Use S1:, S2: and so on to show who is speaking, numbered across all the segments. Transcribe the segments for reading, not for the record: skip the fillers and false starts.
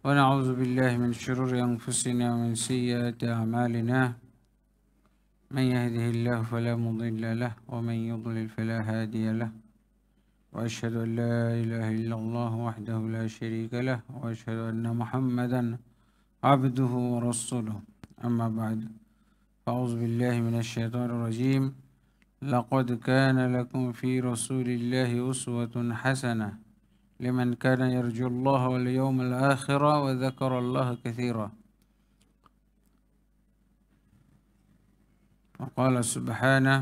S1: ونعوذ بالله من شرور أنفسنا ومن سيئات أعمالنا من يهده الله فلا مضل له ومن يضلل فلا هادي له وأشهد أن لا إله إلا الله وحده لا شريك له وأشهد أن محمدا عبده ورسوله أما بعد فأعوذ بالله من الشيطان الرجيم لقد كان لكم في رسول الله أسوة حسنة لمن كان يرجو الله واليوم الآخر وذكر الله كثيرا وقال سبحانه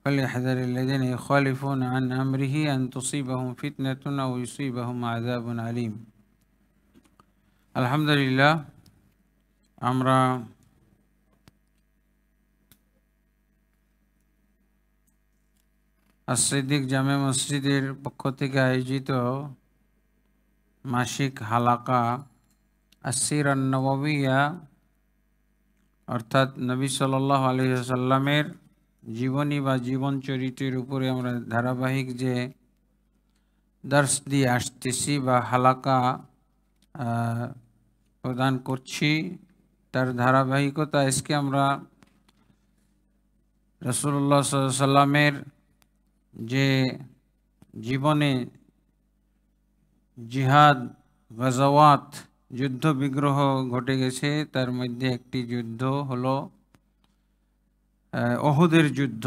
S1: فليحذر الذين يخالفون عن أمره أن تصيبهم فتنة أو يصيبهم عذاب عليم الحمد لله আমরা সিদ্দিক জামে মসজিদের পক্ষ থেকে আয়োজিত মাসিক হালাকা আসসিরান নববিয়া অর্থাৎ নবী সাল্লাল্লাহু আলাইহি ওয়াসাল্লামের জীবনী বা জীবন চরিত্রের উপরে আমরা ধারাবাহিক যে দর্শ দিয়ে আসতেছি বা হালাকা প্রদান করছি তার ধারাবাহিকতা আজকে আমরা রাসূলুল্লাহ সাল্লাল্লাহু আলাইহি ওয়াসাল্লামের যে জীবনে জিহাদ গাজাওয়াত যুদ্ধ বিগ্রহ ঘটে গেছে তার মধ্যে একটি যুদ্ধ হলো উহুদের যুদ্ধ।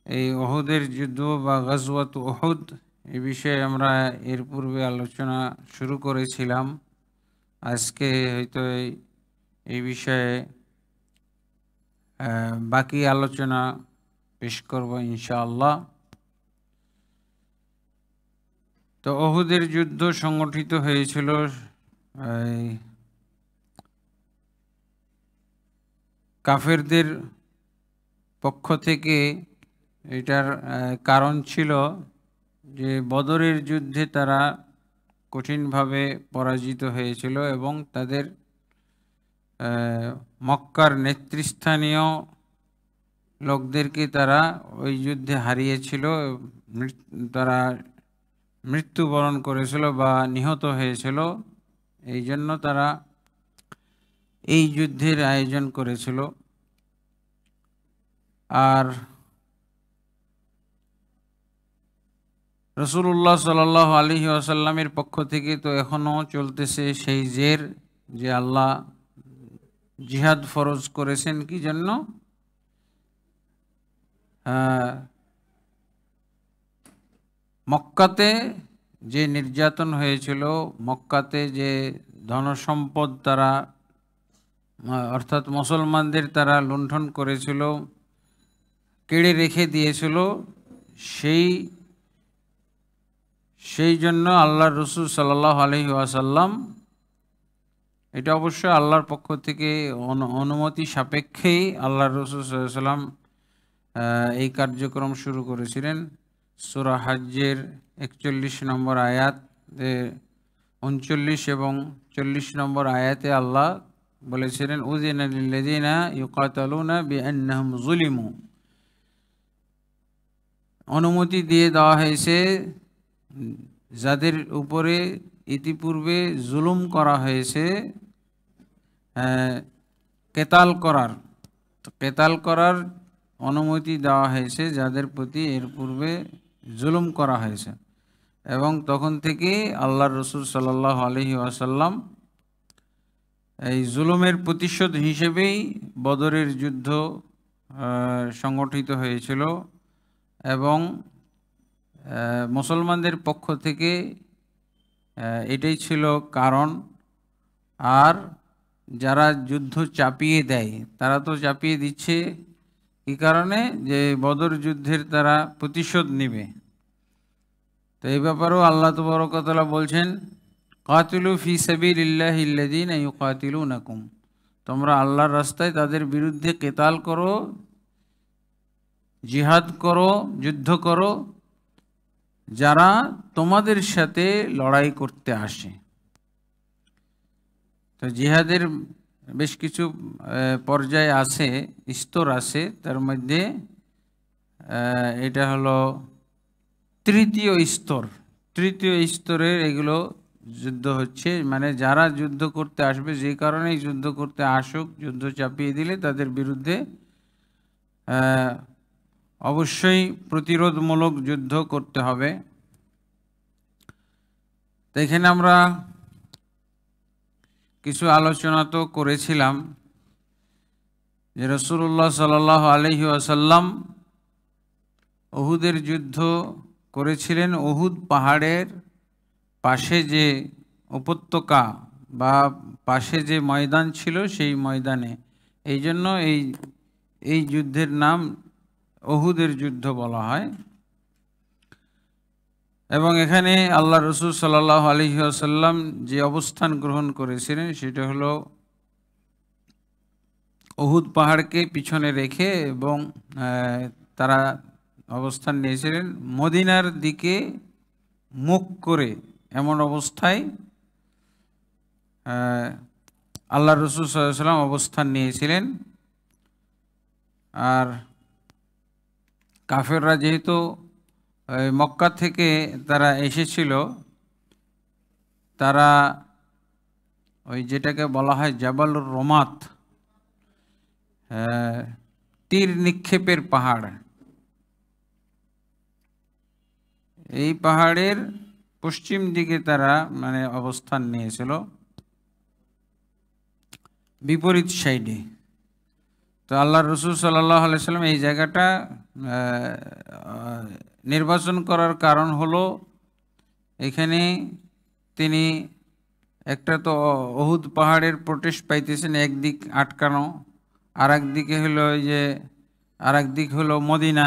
S1: এই উহুদের যুদ্ধ বা গাজওয়াত উহুদ এই বিষয়ে আমরা এর পূর্বে আলোচনা শুরু করেছিলাম। আজকে হয়তো এই বিষয়ে বাকি আলোচনা পেশ করব ইনশাআল্লাহ। তো উহুদের যুদ্ধ সংগঠিত হয়েছিল কাফেরদের পক্ষ থেকে। এটার কারণ ছিল যে বদরের যুদ্ধে তারা কঠিনভাবে পরাজিত হয়েছিল এবং তাদের মক্কার নেতৃস্থানীয় লোকদেরকে তারা ওই যুদ্ধে হারিয়েছিল, তারা মৃত্যুবরণ করেছিল বা নিহত হয়েছিল। এই জন্য তারা এই যুদ্ধের আয়োজন করেছিল। আর রাসূলুল্লাহ সাল্লাল্লাহু আলাইহি ওয়াসাল্লামের পক্ষ থেকে তো এখনো চলতেছে সেই জের যে আল্লাহ জিহাদ ফরজ করেছেন কি জন্য? মক্কাতে যে নির্যাতন হয়েছিল, মক্কাতে যে ধনসম্পদ তারা অর্থাৎ মুসলমানদের তারা লুণ্ঠন করেছিল, কেড়ে রেখে দিয়েছিল, সেই জন্য আল্লাহর রাসূল সাল্লাল্লাহু আলাইহি ওয়াসাল্লাম, এটা অবশ্য আল্লাহর পক্ষ থেকে অনুমতি সাপেক্ষেই আল্লাহর রাসূল সাল্লাল্লাহু আলাইহি ওয়াসাল্লাম এই কার্যক্রম শুরু করেছিলেন। সূরা হজ্জের 41 নম্বর আয়াত 39 এবং 40 নম্বর আয়াতে আল্লাহ বলেছিলেন উযিনা লিল্লাযিনা ইউকাতালুনা বিআন্নাহুম যুলিমু, অনুমতি দিয়ে দেওয়া হয়েছে যাদের উপরে ইতিপূর্বে জুলুম করা হয়েছে কেতাল করার অনুমতি দেওয়া হয়েছে যাদের প্রতি এর পূর্বে জুলুম করা হয়েছে। এবং তখন থেকে আল্লাহর রাসূল সাল্লাল্লাহু আলাইহি ওয়াসাল্লাম এই জুলুমের প্রতিশোধ হিসেবেই বদরের যুদ্ধ সংগঠিত হয়েছিল এবং মুসলমানদের পক্ষ থেকে এটাই ছিল কারণ। আর যারা যুদ্ধ চাপিয়ে দেয় তারা তো চাপিয়ে দিচ্ছে এই কারণে যে বদর যুদ্ধের তারা প্রতিশোধ নেবে। তো এই ব্যাপারেও আল্লাহ তাবারক ওয়া তাআলা বলছেন কাতিলু ফি সাবিলিল্লাহিল্লাযিনা ইউকাতিলুনাকুম, তোমরা আল্লাহর রাস্তায় তাদের বিরুদ্ধে কেতাল করো, জিহাদ করো, যুদ্ধ করো যারা তোমাদের সাথে লড়াই করতে আসে। তো জিহাদের বেশ কিছু পর্যায় আছে, স্তর আছে। তার মধ্যে এটা হলো তৃতীয় স্তরের এগুলো যুদ্ধ হচ্ছে, মানে যারা যুদ্ধ করতে আসবে, যে কারণেই যুদ্ধ করতে আসুক, যুদ্ধ চাপিয়ে দিলে তাদের বিরুদ্ধে অবশ্যই প্রতিরোধমূলক যুদ্ধ করতে হবে। তো এখানে আমরা কিছু আলোচনা তো করেছিলাম যে রাসূলুল্লাহ সাল্লাল্লাহু আলাইহি ওয়াসাল্লাম উহুদের যুদ্ধ করেছিলেন উহুদ পাহাড়ের পাশে যে উপত্যকা বা পাশে যে ময়দান ছিল সেই ময়দানে। এই জন্য এই যুদ্ধের নাম উহুদের যুদ্ধ বলা হয়। এবং এখানে আল্লাহ রসুল সাল্লাল্লাহু আলাইহি ওয়াসাল্লাম যে অবস্থান গ্রহণ করেছিলেন সেটা হলো উহুদ পাহাড়কে পিছনে রেখে, এবং তারা অবস্থান নিয়েছিলেন মদিনার দিকে মুখ করে। এমন অবস্থায় আল্লাহ রসুল সাল্লাল্লাহু আলাইহি ওয়াসাল্লাম অবস্থান নিয়েছিলেন। আর কাফেররা যেহেতু মক্কা থেকে তারা এসেছিল, তারা ওই যেটাকে বলা হয় জাবালুর রোমাত, তীর নিক্ষেপের পাহাড়, এই পাহাড়ের পশ্চিম দিকে তারা মানে অবস্থান নিয়েছিল, বিপরীত সাইডে। তো আল্লাহ রসুল সাল্লাল্লাহু আলাইহি সাল্লাম এই জায়গাটা নির্বাচন করার কারণ হলো এখানে তিনি একটা তো উহুদ পাহাড়ের প্রোটেস্ট পাইতেছেন, একদিক আটকানো, আর একদিকে হলো ওই যে আর একদিক হলো মদিনা,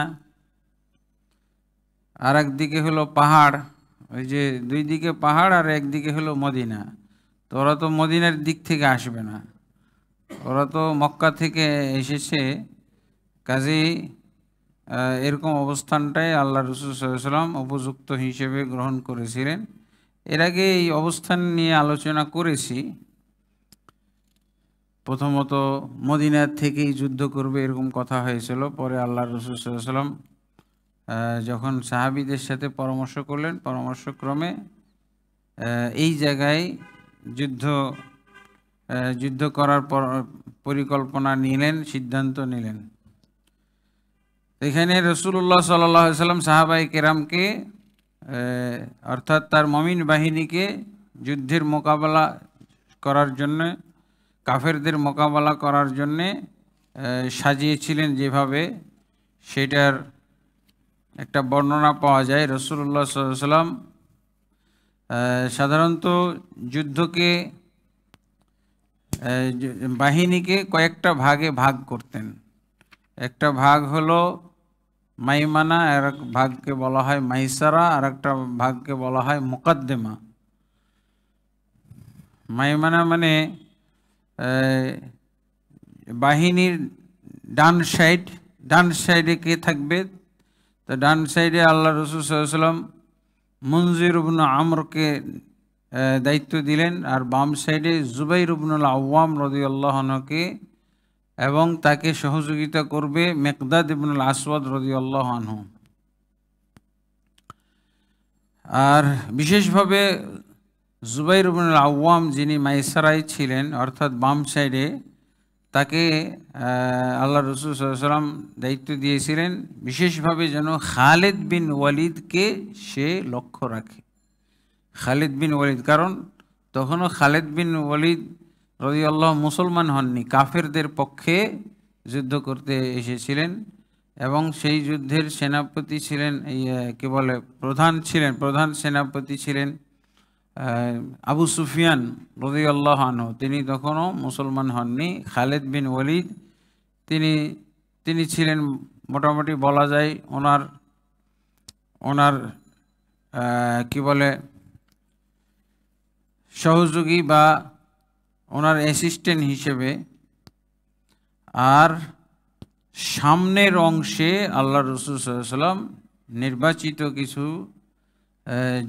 S1: আর একদিকে হলো পাহাড়, ওই যে দুই দিকে পাহাড় আর একদিকে হলো মদিনা। তো ওরা তো মদিনার দিক থেকে আসবে না, ওরা তো মক্কা থেকে এসেছে, কাজেই এরকম অবস্থানটাই আল্লাহ রসুল সাল্লাল্লাহু আলাইহি ওয়াসাল্লাম উপযুক্ত হিসেবে গ্রহণ করেছিলেন। এর আগে এই অবস্থান নিয়ে আলোচনা করেছি। প্রথমত মদিনার থেকেই যুদ্ধ করবে এরকম কথা হয়েছিল, পরে আল্লাহ রসুল সাল্লাল্লাহু আলাইহি ওয়াসাল্লাম যখন সাহাবীদের সাথে পরামর্শ করলেন, পরামর্শক্রমে এই জায়গায় যুদ্ধ করার পরিকল্পনা নিলেন, সিদ্ধান্ত নিলেন। এখানে রাসূলুল্লাহ সাল্লাল্লাহু আলাইহি ওয়াসাল্লাম সাহাবায়ে কেরামকে অর্থাৎ তার মুমিন বাহিনীকে যুদ্ধের মোকাবেলা করার জন্য, কাফেরদের মোকাবেলা করার জন্যে সাজিয়েছিলেন যেভাবে, সেটার একটা বর্ণনা পাওয়া যায়। রাসূলুল্লাহ সাল্লাল্লাহু আলাইহি ওয়াসাল্লাম সাধারণত যুদ্ধকে বাহিনীকে কয়েকটা ভাগে ভাগ করতেন। একটা ভাগ হলো মাইমানা, আর এক ভাগকে বলা হয় মাইসারা, আর একটা ভাগকে বলা হয় মুকাদ্দেমা। মাইমানা মানে বাহিনীর ডান সাইডে কে থাকবে, তো ডান সাইডে আল্লাহ রসুল সাল্লাল্লাহু আলাইহি ওয়াসাল্লাম মুনজির ইবনে আমরকে দায়িত্ব দিলেন, আর বাম সাইডে জুবাইর ইবনুল আওয়াম রাদিয়াল্লাহু আনহুকে, এবং তাকে সহযোগিতা করবে মিকদাদ ইবনুল আসওয়াদ রাদিয়াল্লাহু আনহু। আর বিশেষভাবে জুবাইর ইবনুল আওয়াম, যিনি মাইসারায় ছিলেন অর্থাৎ বাম সাইডে, তাকে আল্লাহ রসুল সাল্লাল্লাহু আলাইহি ওয়াসাল্লাম দায়িত্ব দিয়েছিলেন বিশেষভাবে যেন খালিদ বিন ওয়ালিদকে সে লক্ষ্য রাখে। খালিদ বিন ওয়ালিদ, কারণ তখনও খালিদ বিন ওয়ালিদ রাদিয়াল্লাহু মুসলমান হননি, কাফেরদের পক্ষে যুদ্ধ করতে এসেছিলেন, এবং সেই যুদ্ধের সেনাপতি ছিলেন কি বলে প্রধান সেনাপতি ছিলেন আবু সুফিয়ান রাদিয়াল্লাহু আনহু। তিনি তখনও মুসলমান হননি। খালিদ বিন ওয়ালিদ তিনি ছিলেন মোটামুটি বলা যায় ওনার কি বলে সহযোগী বা ওনার অ্যাসিস্ট্যান্ট হিসেবে। আর সামনের অংশে আল্লাহ রসুল সাল্লাল্লাহু আলাইহি ওয়াসাল্লাম নির্বাচিত কিছু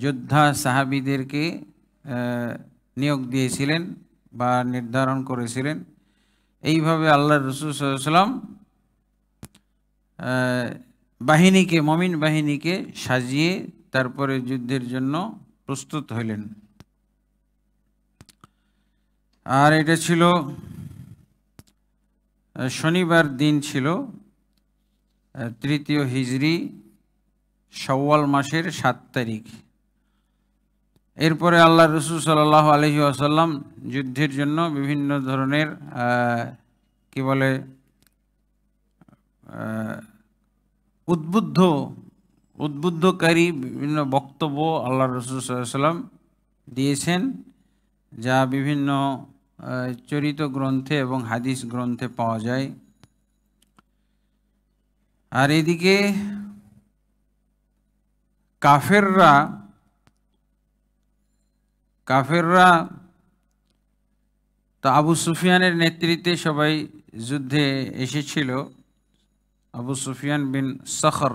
S1: যোদ্ধা সাহাবীদেরকে নিয়োগ দিয়েছিলেন বা নির্ধারণ করেছিলেন। এইভাবে আল্লাহ রসুল সাল্লাল্লাহু আলাইহি ওয়াসাল্লাম বাহিনীকে, মুমিন বাহিনীকে সাজিয়ে তারপরে যুদ্ধের জন্য প্রস্তুত হইলেন। আর এটা ছিল শনিবার দিন, ছিল তৃতীয় হিজরি শাওয়াল মাসের 7 তারিখ। এরপরে আল্লাহ রসুল সাল্লাল্লাহু আলাইহি ওয়াসাল্লাম যুদ্ধের জন্য বিভিন্ন ধরনের কি বলে উদ্বুদ্ধকারী বিভিন্ন বক্তব্য আল্লাহ রসুল সাল্লাল্লাহু আলাইহি ওয়াসাল্লাম দিয়েছেন, যা বিভিন্ন চরিত গ্রন্থে এবং হাদিস গ্রন্থে পাওয়া যায়। আর এদিকে কাফেররা তো আবু সুফিয়ানের নেতৃত্বে সবাই যুদ্ধে এসেছিল। আবু সুফিয়ান বিন সখর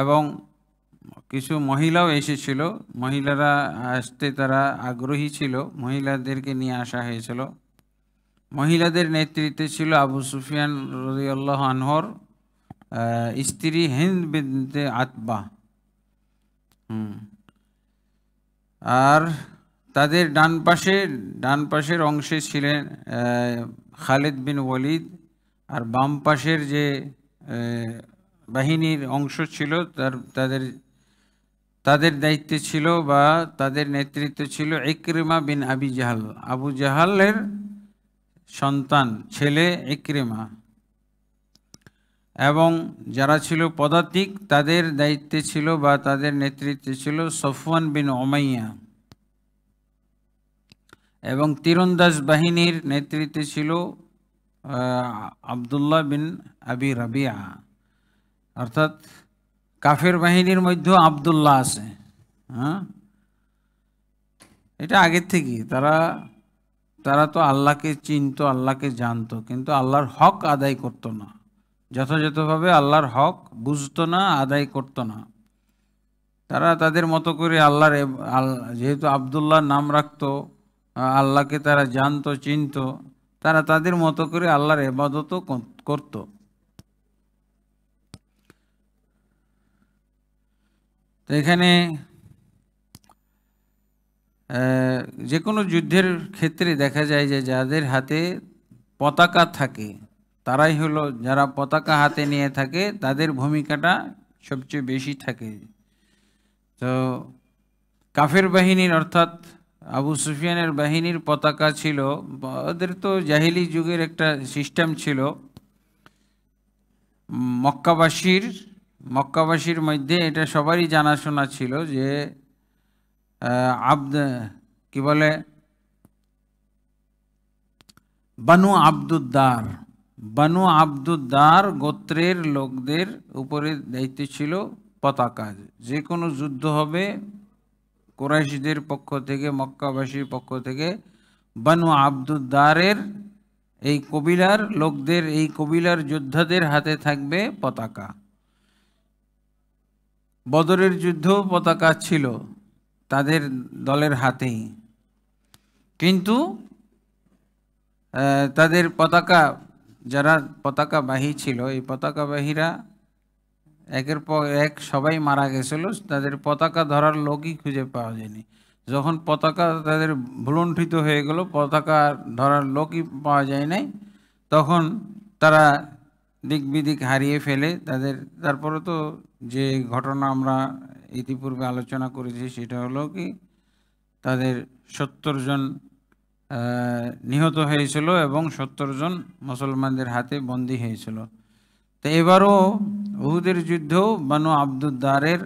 S1: এবং কিছু মহিলাও এসেছিল। মহিলারা আসতে তারা আগ্রহী ছিল, মহিলাদেরকে নিয়ে আসা হয়েছিল। মহিলাদের নেতৃত্বে ছিল আবু সুফিয়ান রাদিয়াল্লাহু আনহুর স্ত্রী হিন্দ বিনতে আতবা। আর তাদের ডান পাশের অংশে ছিলেন খালিদ বিন ওয়ালিদ, আর বাম পাশের যে বাহিনীর অংশ ছিল তাদের দায়িত্বে ছিল বা তাদের নেতৃত্বে ছিল ইকরিমা বিন আবি জাহাল, আবু জাহালের সন্তান ছেলে ইকরিমা। এবং যারা ছিল পদাতিক তাদের দায়িত্বে ছিল বা তাদের নেতৃত্বে ছিল সফওয়ান বিন উমাইয়া। এবং তীরন্দাজ বাহিনীর নেতৃত্বে ছিল আবদুল্লাহ বিন আবি রাবিয়া। অর্থাৎ কাফের বাহিনীর মধ্যেও আবদুল্লাহ আছে। এটা আগের থেকেই তারা তো আল্লাহকে চিনতো, আল্লাহকে জানতো, কিন্তু আল্লাহর হক আদায় করতো না, যথাযথভাবে আল্লাহর হক বুঝতো না, আদায় করতো না। তারা তাদের মতো করে যেহেতু আবদুল্লাহ নাম রাখতো, আল্লাহকে তারা জানতো, চিনতো, তারা তাদের মতো করে আল্লাহর ইবাদতও করত। তো এখানে যে কোনো যুদ্ধের ক্ষেত্রে দেখা যায় যে যাদের হাতে পতাকা থাকে তারাই হলো, যারা পতাকা হাতে নিয়ে থাকে তাদের ভূমিকাটা সবচেয়ে বেশি থাকে। তো কাফের বাহিনীর অর্থাৎ আবু সুফিয়ানের বাহিনীর পতাকা ছিল, ওদের তো জাহিলি যুগের একটা সিস্টেম ছিল। মক্কাবাসীর মধ্যে এটা সবারই জানাশোনা ছিল যে কি বলে বানু আব্দুদ্দার গোত্রের লোকদের উপরে দায়িত্ব ছিল পতাকা। যে কোনো যুদ্ধ হবে কুরাইশদের পক্ষ থেকে, মক্কাবাসীর পক্ষ থেকে, বানু আব্দুদ্দারের এই কবিলার লোকদের, এই কবিলার যোদ্ধাদের হাতে থাকবে পতাকা। বদরের যুদ্ধেও পতাকা ছিল তাদের দলের হাতেই, কিন্তু তাদের যারা পতাকাবাহী ছিল, এই পতাকাবাহীরা একের পর এক সবাই মারা গেছিল, তাদের পতাকা ধরার লোকই খুঁজে পাওয়া যায়নি। যখন পতাকা তাদের ভুলুণ্ঠিত হয়ে গেল, পতাকা ধরার লোকই পাওয়া যায় নাই, তখন তারা দিক বিদিক হারিয়ে ফেলে তারপরে তো যে ঘটনা আমরা ইতিপূর্বে আলোচনা করেছি সেটা হলো কি তাদের 70 জন নিহত হয়েছিল এবং 70 জন মুসলমানদের হাতে বন্দী হয়েছিল। তো এবারও উহুদের যুদ্ধেও বানু আব্দুদ্দারের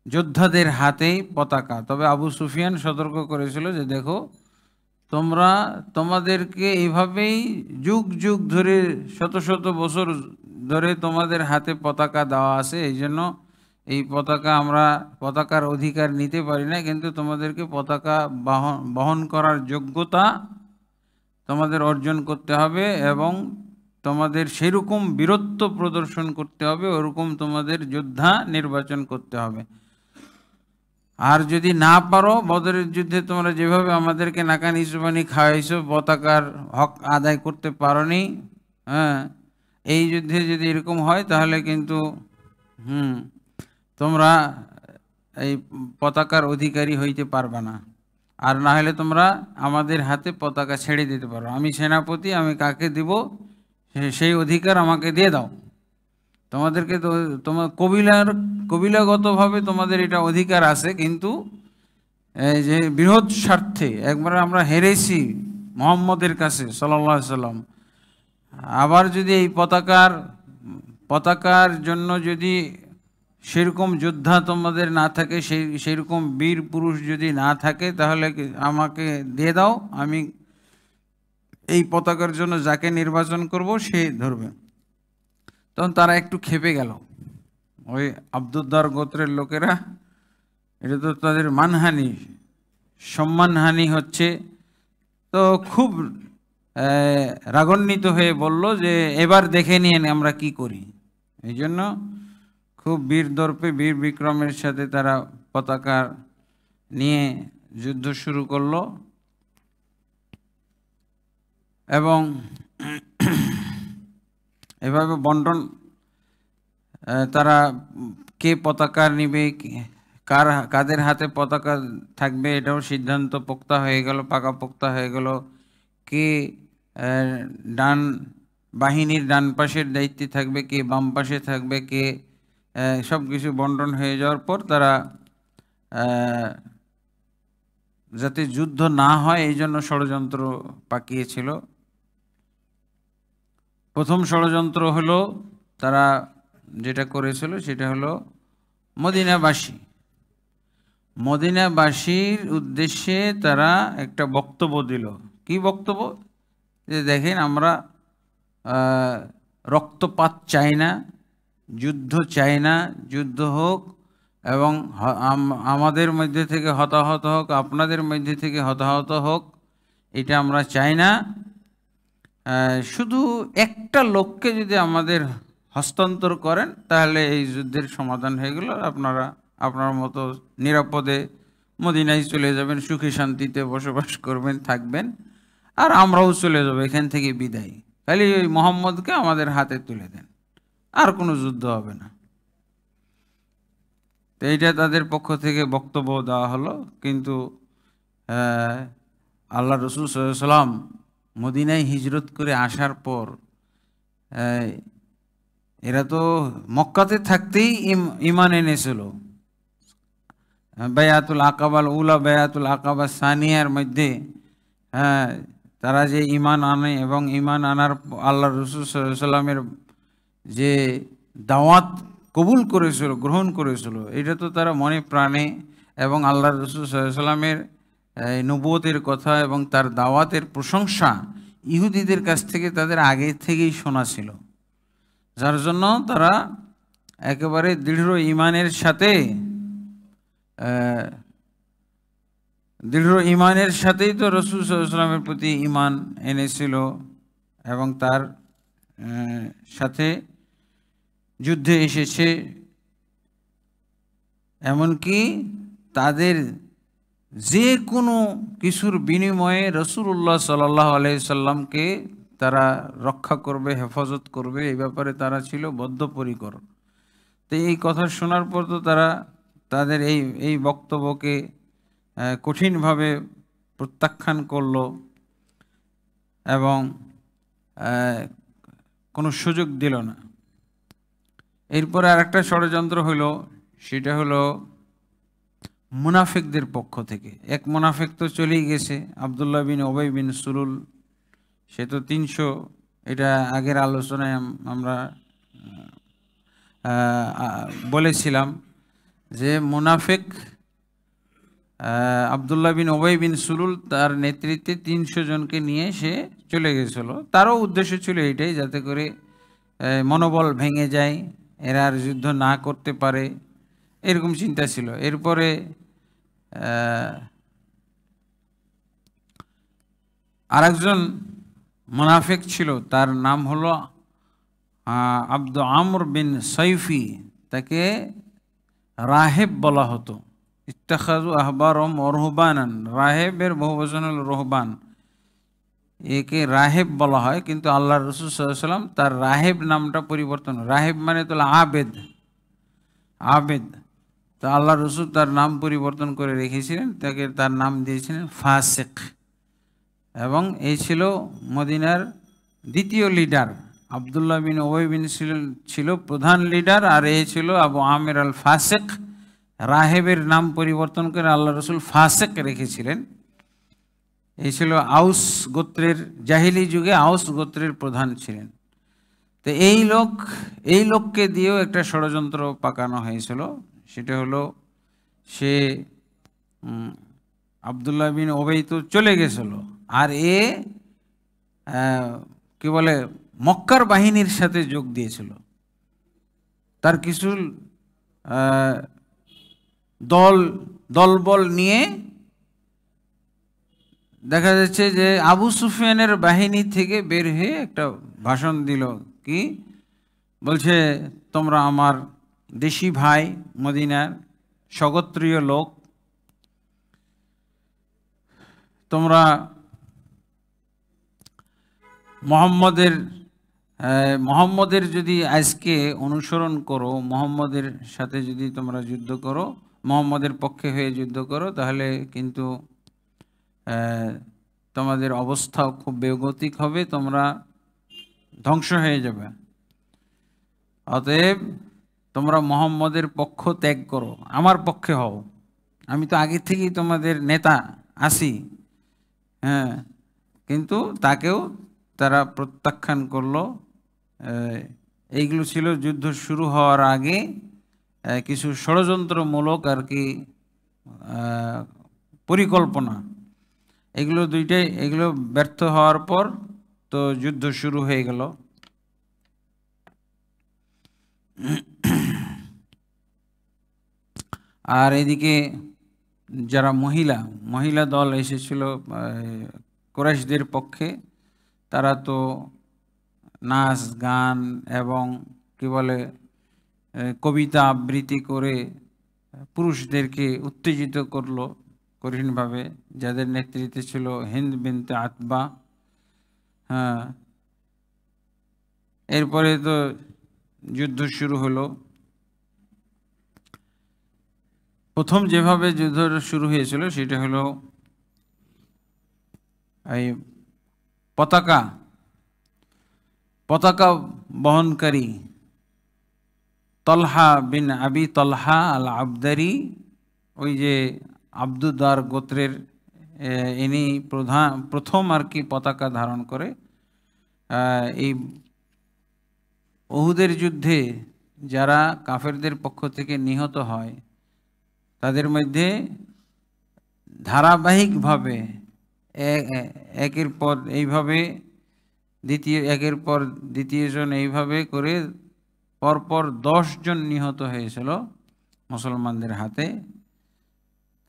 S1: যোদ্ধাদের হাতেই পতাকা। তবে আবু সুফিয়ান সতর্ক করেছিল যে দেখো, তোমাদেরকে এইভাবেই যুগ যুগ ধরে, শত শত বছর ধরে তোমাদের হাতে পতাকা দেওয়া আছে, এই জন্য এই পতাকার অধিকার নিতে পারি না, কিন্তু তোমাদেরকে পতাকা বহন করার যোগ্যতা তোমাদের অর্জন করতে হবে এবং তোমাদের সেরকম বীরত্ব প্রদর্শন করতে হবে, ওরকম তোমাদের যোদ্ধা নির্বাচন করতে হবে। আর যদি না পারো, বদরের যুদ্ধে তোমরা যেভাবে আমাদেরকে নাকানি চুবানি খাওয়াইছো, পতাকার হক আদায় করতে পারোনি, এই যুদ্ধে যদি এরকম হয় তাহলে কিন্তু তোমরা এই পতাকার অধিকারী হইতে পারবে না, আর না হলে তোমরা আমাদের হাতে পতাকা ছেড়ে দিতে পারো। আমি সেনাপতি, আমি কাকে দিব সেই অধিকার আমাকে দিয়ে দাও। তোমাদেরকে তো তোমার কবিলাগতভাবে তোমাদের এটা অধিকার আছে, কিন্তু এই যে বৃহৎ স্বার্থে একবার আমরা হেরেছি মুহাম্মদের কাছে সাল্লাল্লাহু আলাইহি সাল্লাম, আবার যদি এই পতাকার জন্য যদি সেরকম যোদ্ধা তোমাদের না থাকে, সেরকম বীর পুরুষ যদি না থাকে, তাহলে আমাকে দিয়ে দাও, আমি এই পতাকার জন্য যাকে নির্বাচন করব সে ধরবে। তখন তারা একটু ক্ষেপে গেল, ওই আব্দুদ্দার গোত্রের লোকেরা, এটা তো তাদের মানহানি, সম্মানহানি হচ্ছে। তো খুব রাগান্বিত হয়ে বলল যে এবার দেখে নিন আমরা কি করি। এই জন্য খুব বীর দর্পে বীর বিক্রমের সাথে তারা পতাকা নিয়ে যুদ্ধ শুরু করলো, এবং এভাবে বন্টন, তারা কে পতাকা নিবে, কাদের হাতে পতাকা থাকবে, এটাও সিদ্ধান্ত পোক্তা হয়ে গেল, পাকাপোক্তা হয়ে গেল। কে বাহিনীর ডান পাশের দায়িত্বে থাকবে, কে বাম পাশে থাকবে, কে সব কিছু বন্টন হয়ে যাওয়ার পর তারা যাতে যুদ্ধ না হয় এই জন্য ষড়যন্ত্র পাকিয়েছিল। প্রথম ষড়যন্ত্র হলো, তারা যেটা করেছিল সেটা হলো মদিনাবাসীর উদ্দেশ্যে তারা একটা বক্তব্য দিল। কি বক্তব্য? যে দেখেন, আমরা রক্তপাত চাই না, যুদ্ধ চাই না, যুদ্ধ হোক এবং আমাদের মধ্যে থেকে হতাহত হোক, আপনাদের মধ্যে থেকে হতাহত হোক, এটা আমরা চাই না। শুধু একটা লোককে যদি আমাদের হস্তান্তর করেন তাহলে এই যুদ্ধের সমাধান হয়ে গেল, আপনারা আপনার মতো নিরাপদে মদিনায় চলে যাবেন, সুখে শান্তিতে বসবাস করবেন, থাকবেন, আর আমরাও চলে যাব এখান থেকে বিদায়। খালি ওই মোহাম্মদকে আমাদের হাতে তুলে দেন, আর কোনো যুদ্ধ হবে না। তো এইটা তাদের পক্ষ থেকে বক্তব্য দেওয়া হলো। কিন্তু আল্লাহ রসুল সাল্লাল্লাহু আলাইহি ওয়াসাল্লাম মদিনায় হিজরত করে আসার পর এরা তো মক্কাতে থাকতেই ইমান এনেছিল। বায়াতুল আকাবাল উলা, বায়াতুল আকাবা সানিয়ার মধ্যে তারা যে ইমান আনে, এবং ইমান আনার আল্লাহ রসুল সাল্লাল্লাহু আলাইহি ওয়াসাল্লামের যে দাওয়াত কবুল করেছিল, গ্রহণ করেছিল, এটা তো তারা মনে প্রাণে, এবং আল্লাহ রসুল সাল্লাল্লাহু আলাইহি ওয়াসাল্লামের নবুয়তের কথা এবং তার দাওয়াতের প্রশংসা ইহুদিদের কাছ থেকে তাদের আগে থেকেই শোনা ছিল। যার জন্য তারা একেবারে দৃঢ় ইমানের সাথেই তো রাসূল সাল্লাল্লাহু আলাইহি ওয়াসাল্লামের প্রতি ঈমান এনেছিল এবং তার সাথে যুদ্ধে এসেছে। এমনকি তাদের যে কোনো কিছুর বিনিময়ে রাসূলুল্লাহ সাল্লাল্লাহু আলাইহি সাল্লামকে তারা রক্ষা করবে, হেফাজত করবে, এই ব্যাপারে তারা ছিল বদ্ধপরিকর। তো এই কথা শোনার পর তো তারা তাদের এই বক্তব্যকে কঠিনভাবে প্রত্যাখ্যান করল এবং কোনো সুযোগ দিল না। এরপরে আরেকটা ষড়যন্ত্র হলো, সেটা হলো মুনাফিকদের পক্ষ থেকে। এক মুনাফিক তো চলেই গেছে, আব্দুল্লাহ বিন উবাই বিন সুলুল, সে তো 300, এটা আগের আলোচনায় আমরা বলেছিলাম যে মুনাফিক আব্দুল্লাহ বিন উবাই বিন সুলুল তার নেতৃত্বে 300 জনকে নিয়ে সে চলে গেছিল। তারও উদ্দেশ্য ছিল এটাই, যাতে করে মনোবল ভেঙে যায়, এরা আর যুদ্ধ না করতে পারে, এরকম চিন্তা ছিল। এরপরে আরেকজন মুনাফিক ছিল, তার নাম হলো আব্দু আমর বিন সাইফি, তাকে রাহেব বলা হতো। ইত্তাখাযু আহবারহুম ওয়া রুহবানান, রাহেবের বহুবচন হলো রুহবান। একে রাহেব বলা হয়, কিন্তু আল্লাহ রসুল সাল্লাল্লাহু আলাইহি ওয়াসাল্লাম তার রাহেব নামটা পরিবর্তন, রাহেব মানে তো আবেদ, আবেদ, তো আল্লাহ রসুল তার নাম পরিবর্তন করে রেখেছিলেন, তাকে তার নাম দিয়েছিলেন ফাসিক। এবং এই ছিল মদিনার দ্বিতীয় লিডার। আবদুল্লাহ বিন উবাই বিন ছিল প্রধান লিডার, আর এই ছিল আবু আমির আল ফাসিক। রাহেবের নাম পরিবর্তন করে আল্লাহ রসুল ফাসিক রেখেছিলেন। এই ছিল আউস গোত্রের, জাহিলি যুগে আউস গোত্রের প্রধান ছিলেন। তো এই লোককে দিয়েও একটা ষড়যন্ত্র পাকানো হয়েছিল। সেটা হলো, সে আবদুল্লাহ বিন উবাই তো চলে গেছিল, আর কি বলে মক্কার বাহিনীর সাথে যোগ দিয়েছিল। তার কিছু দলবল নিয়ে দেখা যাচ্ছে যে আবু সুফিয়ানের বাহিনী থেকে বের হয়ে একটা ভাষণ দিল, কি বলছে, তোমরা আমার দেশি ভাই, মদিনার স্বগোত্রীয় লোক, তোমরা মোহাম্মদের যদি আজকে অনুসরণ করো, মোহাম্মদের সাথে যদি তোমরা যুদ্ধ করো, মোহাম্মদের পক্ষে হয়ে যুদ্ধ করো, তাহলে কিন্তু তোমাদের অবস্থাও খুব বেগতিক হবে, তোমরা ধ্বংস হয়ে যাবে। অতএব তোমরা মোহাম্মদের পক্ষ ত্যাগ করো, আমার পক্ষে হও, আমি তো আগে থেকেই তোমাদের নেতা আছি। হ্যাঁ, কিন্তু তাকেও তারা প্রত্যাখ্যান করলো। এইগুলো ছিল যুদ্ধ শুরু হওয়ার আগে কিছু ষড়যন্ত্রমূলক আর কি পরিকল্পনা। এগুলো ব্যর্থ হওয়ার পর তো যুদ্ধ শুরু হয়ে গেল। আর এদিকে যারা মহিলা দল এসেছিল কুরাইশদের পক্ষে, তারা তো নাচ গান এবং কি বলে কবিতা আবৃত্তি করে পুরুষদেরকে উত্তেজিত করলো কঠিনভাবে, যাদের নেতৃত্বে ছিল হিন্দ বিনতে আতবা। হ্যাঁ, এরপরে তো যুদ্ধ শুরু হলো। প্রথম যেভাবে যুদ্ধ শুরু হয়েছিল সেটা হলো এই পতাকা বহনকারী তলহা বিন আবি তলহা আল আবদারি, ওই যে আব্দুদ্দার গোত্রের ইনি প্রথম আর কি পতাকা ধারণ করে। এই উহুদের যুদ্ধে যারা কাফেরদের পক্ষ থেকে নিহত হয়, তাদের মধ্যে ধারাবাহিকভাবে একের পর দ্বিতীয়জন এইভাবে করে পরপর 10 জন নিহত হয়েছিল মুসলমানদের হাতে।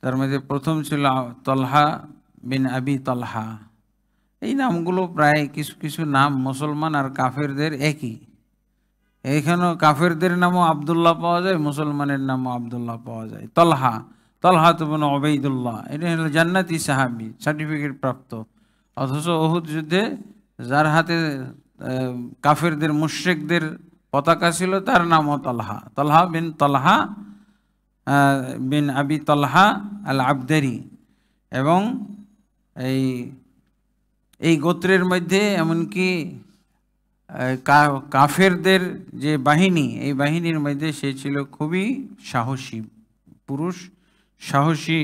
S1: তার মধ্যে প্রথম ছিল তলহা বিন আবি তলহা। এই নামগুলো প্রায় কিছু কিছু নাম মুসলমান আর কাফেরদের একই। এইখানেও কাফেরদের নামও আবদুল্লাহ পাওয়া যায়, মুসলমানের নামও আবদুল্লাহ পাওয়া যায়। তলহা ইবনে উবাইদুল্লাহ, এটা হলো জান্নাতি সাহাবী, সার্টিফিকেট প্রাপ্ত। অথচ উহুদ যুদ্ধে যার হাতে কাফেরদের মুশরিকদের পতাকা ছিল, তার নামও তলহা বিন আবি তলহা আল আবদারি। এবং এই গোত্রের মধ্যে এমনকি কাফেরদের যে বাহিনী, এই বাহিনীর মধ্যে সে ছিল খুবই সাহসী পুরুষ, সাহসী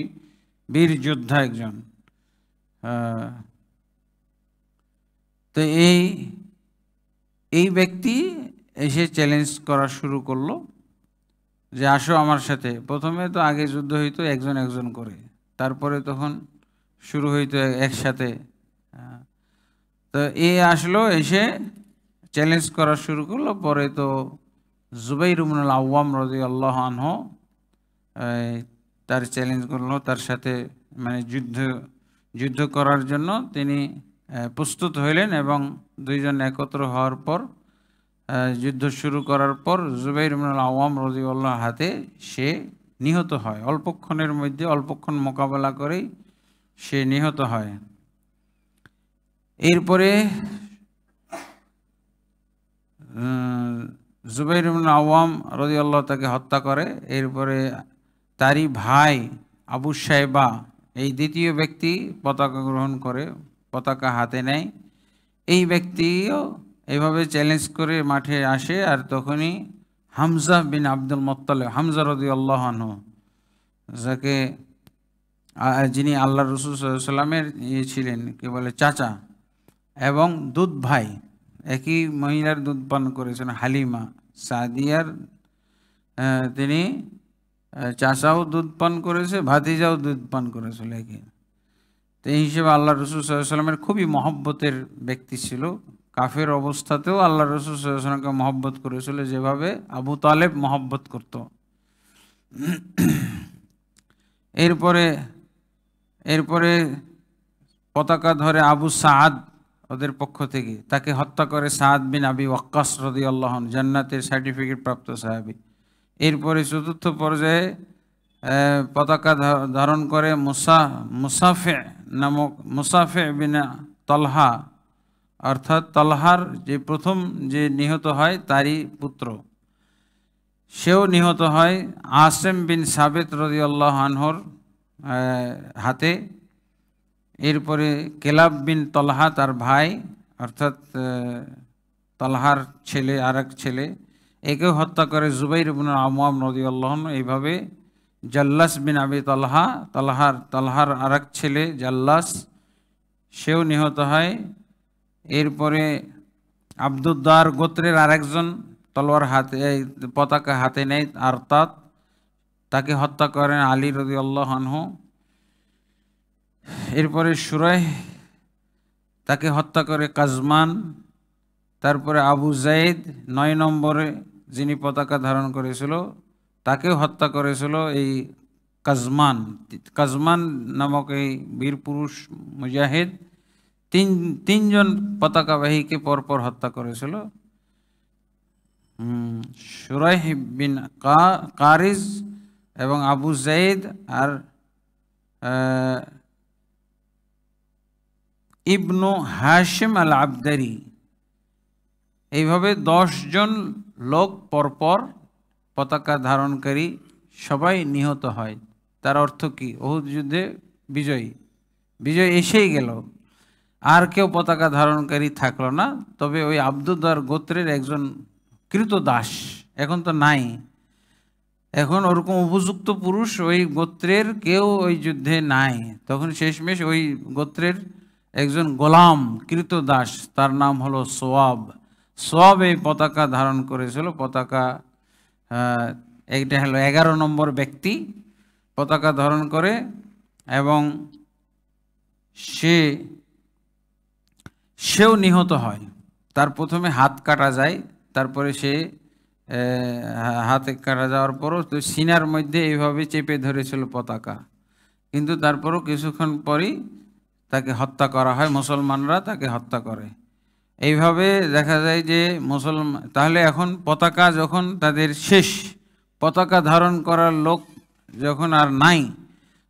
S1: বীর যোদ্ধা একজন। তো এই ব্যক্তি এসে চ্যালেঞ্জ করা শুরু করলো যে আসো আমার সাথে। প্রথমে তো আগে যুদ্ধ হইতো একজন একজন করে, তারপরে তখন শুরু হইতো একসাথে। তো আসলো, এসে চ্যালেঞ্জ করা শুরু করলো। পরে তো জুবাইর ইবনুল আওয়াম রাদিয়াল্লাহু আনহু তার চ্যালেঞ্জ করলো, তার সাথে মানে যুদ্ধ করার জন্য তিনি প্রস্তুত হইলেন। এবং দুইজন একত্র হওয়ার পর যুদ্ধ শুরু করার পর জুবাইর ইবনুল আওয়াম রাদিয়াল্লাহু হাতে সে নিহত হয়। অল্পক্ষণের মধ্যে, অল্পক্ষণ মোকাবেলা করেই সে নিহত হয়। এরপরে জুবাইর ইবনে আওয়াম রাদিয়াল্লাহু তাকে হত্যা করে। এরপরে তারই ভাই আবু সাইবা এই দ্বিতীয় ব্যক্তি পতাকা গ্রহণ করে, পতাকা হাতে নেয়। এই ব্যক্তিও এইভাবে চ্যালেঞ্জ করে মাঠে আসে, আর তখনই হামজা বিন আব্দুল মুত্তালিব, হামজা রাদিয়াল্লাহু আনহু, যাকে যিনি আল্লাহ রাসূল সাল্লাল্লাহু আলাইহি সাল্লামের ছিলেন কি বলে চাচা এবং দুধ ভাই, একই মহিলার দুধ পান করেছেন হালিমা সাদিয়ার, তিনি চাচাও দুধ পান করেছে, ভাতিজাও দুধ পান করেছিল একই। তো এই হিসেবে আল্লাহ রাসূল সাল্লাল্লাহু আলাইহি সাল্লামের খুবই মহব্বতের ব্যক্তি ছিল। কাফের অবস্থাতেও আল্লাহ রাসূল সাল্লাল্লাহু আলাইহি সাল্লামকে মহব্বত করেছিল, যেভাবে আবু তালেব মহব্বত করত। এরপরে পতাকা ধরে আবু সাদ ওদের পক্ষ থেকে, তাকে হত্যা করে সাদ বিন আবি ওয়াক্কাস রাদিয়াল্লাহু আনহু, জান্নাতের সার্টিফিকেট প্রাপ্ত সাহাবী। এরপরে চতুর্থ পর্যায়ে পতাকা ধারণ করে মুসাফে বিন তলহা, অর্থাৎ তলহার যে প্রথম যে নিহত হয় তারই পুত্র, সেও নিহত হয় আসেম বিন সাবিত রাদিয়াল্লাহু আনহুর হাতে। এরপরে কেলাব বিন তলহা তার ভাই, অর্থাৎ তলহার ছেলে, আর এক ছেলে, একেও হত্যা করে জুবাইর ইবনে আওয়াম রাদিয়াল্লাহু আনহু। এইভাবে জাল্লাস বিন আবি তলহা, তলহার আর এক ছেলে জাল্লাস, সেও নিহত হয়। এরপরে আব্দুদ্দার গোত্রের আরেকজন তলোয়ার হাতে, পতাকা হাতে নেয় আরতাত, তাকে হত্যা করেন আলী রাদিয়াল্লাহু আনহু। এরপরে সুরাইহ, তাকে হত্যা করে কাজমান। তারপরে আবু জাইদ 9 নম্বরে যিনি পতাকা ধারণ করেছিল, তাকেও হত্যা করেছিল এই কাজমান নামক এই বীর পুরুষ মুজাহিদ। তিনজন পতাকাবাহীকে পরপর হত্যা করেছিল, সুরাইহ বিন কারিজ এবং আবু জাইদ আর ইবনু হাশিম আল আবদারি। এইভাবে 10 জন লোক পরপর পতাকা ধারণকারী সবাই নিহত হয়। তার অর্থ কি? উহুদ যুদ্ধে বিজয় এসেই গেল, আর কেউ পতাকা ধারণকারী থাকলো না। তবে ওই আব্দুদ্দার গোত্রের একজন কৃতদাস এখন তো নাই, এখন ওরকম উপযুক্ত পুরুষ ওই গোত্রের কেউ ওই যুদ্ধে নাই। তখন শেষমেশ ওই গোত্রের একজন গোলাম কৃতদাস, তার নাম হলো সোয়াব এই পতাকা ধারণ করেছিল। পতাকা এইটা হলো 11 নম্বর ব্যক্তি পতাকা ধারণ করে, এবং সেও নিহত হয়। তার প্রথমে হাত কাটা যায়, তারপরে সে হাতে কাটা যাওয়ার পরও তো সিনার মধ্যে এইভাবে চেপে ধরেছিল পতাকা, কিন্তু তারপরও কিছুক্ষণ পরই তাকে হত্যা করা হয়, মুসলমানরা তাকে হত্যা করে। এইভাবে দেখা যায় যে তাহলে এখন পতাকা যখন তাদের শেষ, পতাকা ধারণ করার লোক যখন আর নাই,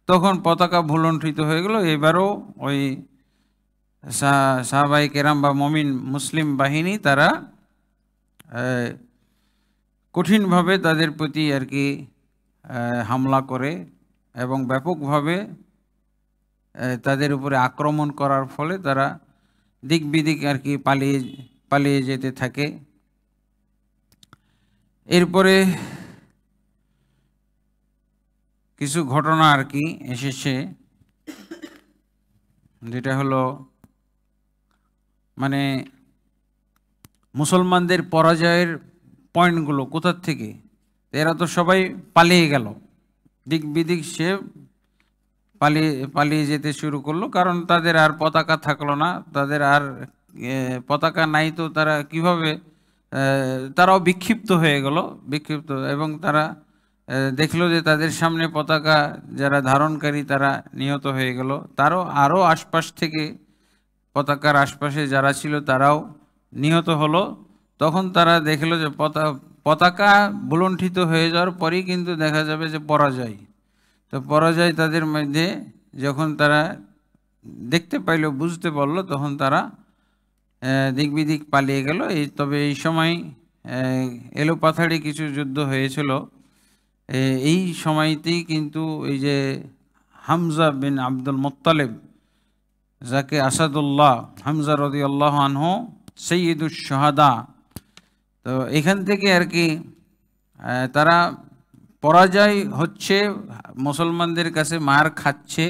S1: তখন পতাকা ভুলণ্ঠিত হয়ে গেল। এবারও ওই সাহাবায়ে কেরাম বা মুসলিম বাহিনী তারা কঠিনভাবে তাদের প্রতি আর কি হামলা করে, এবং ব্যাপকভাবে তাদের উপরে আক্রমণ করার ফলে তারা দিক বিদিক আর কি পালিয়ে যেতে থাকে। এরপরে কিছু ঘটনা আর কি এসেছে, যেটা হলো মানে মুসলমানদের পরাজয়ের পয়েন্টগুলো কোথার থেকে। এরা তো সবাই পালিয়ে গেল, দিক বিদিক সে পালিয়ে যেতে শুরু করলো, কারণ তাদের আর পতাকা থাকলো না, তাদের আর পতাকা নাই, তো তারা কিভাবে, তারাও বিক্ষিপ্ত হয়ে গেল, এবং তারা দেখলো যে তাদের সামনে পতাকা যারা ধারণকারী তারা নিহত হয়ে গেল। আরও আশপাশ থেকে পতাকার আশপাশে যারা ছিল তারাও নিহত হলো। তখন তারা দেখলো যে পতাকা ভুলণ্ঠিত হয়ে যাওয়ার পরেই কিন্তু দেখা যাবে যে পরাজয় তাদের মধ্যে, যখন তারা দেখতে পাইল, বুঝতে পারল, তখন তারা দিক বিদিক পালিয়ে গেল। তবে এই সময় এলোপাথাড়ি কিছু যুদ্ধ হয়েছিল। এই সময়তেই কিন্তু এই যে হামজা বিন আব্দুল মুত্তালিব, যাকে আসাদুল্লাহ হামজা রাদিয়াল্লাহু আনহু সৈয়দুশ শুহাদা, তো এখান থেকে আর কি তারা পরাজয় হচ্ছে, মুসলমানদের কাছে মার খাচ্ছে।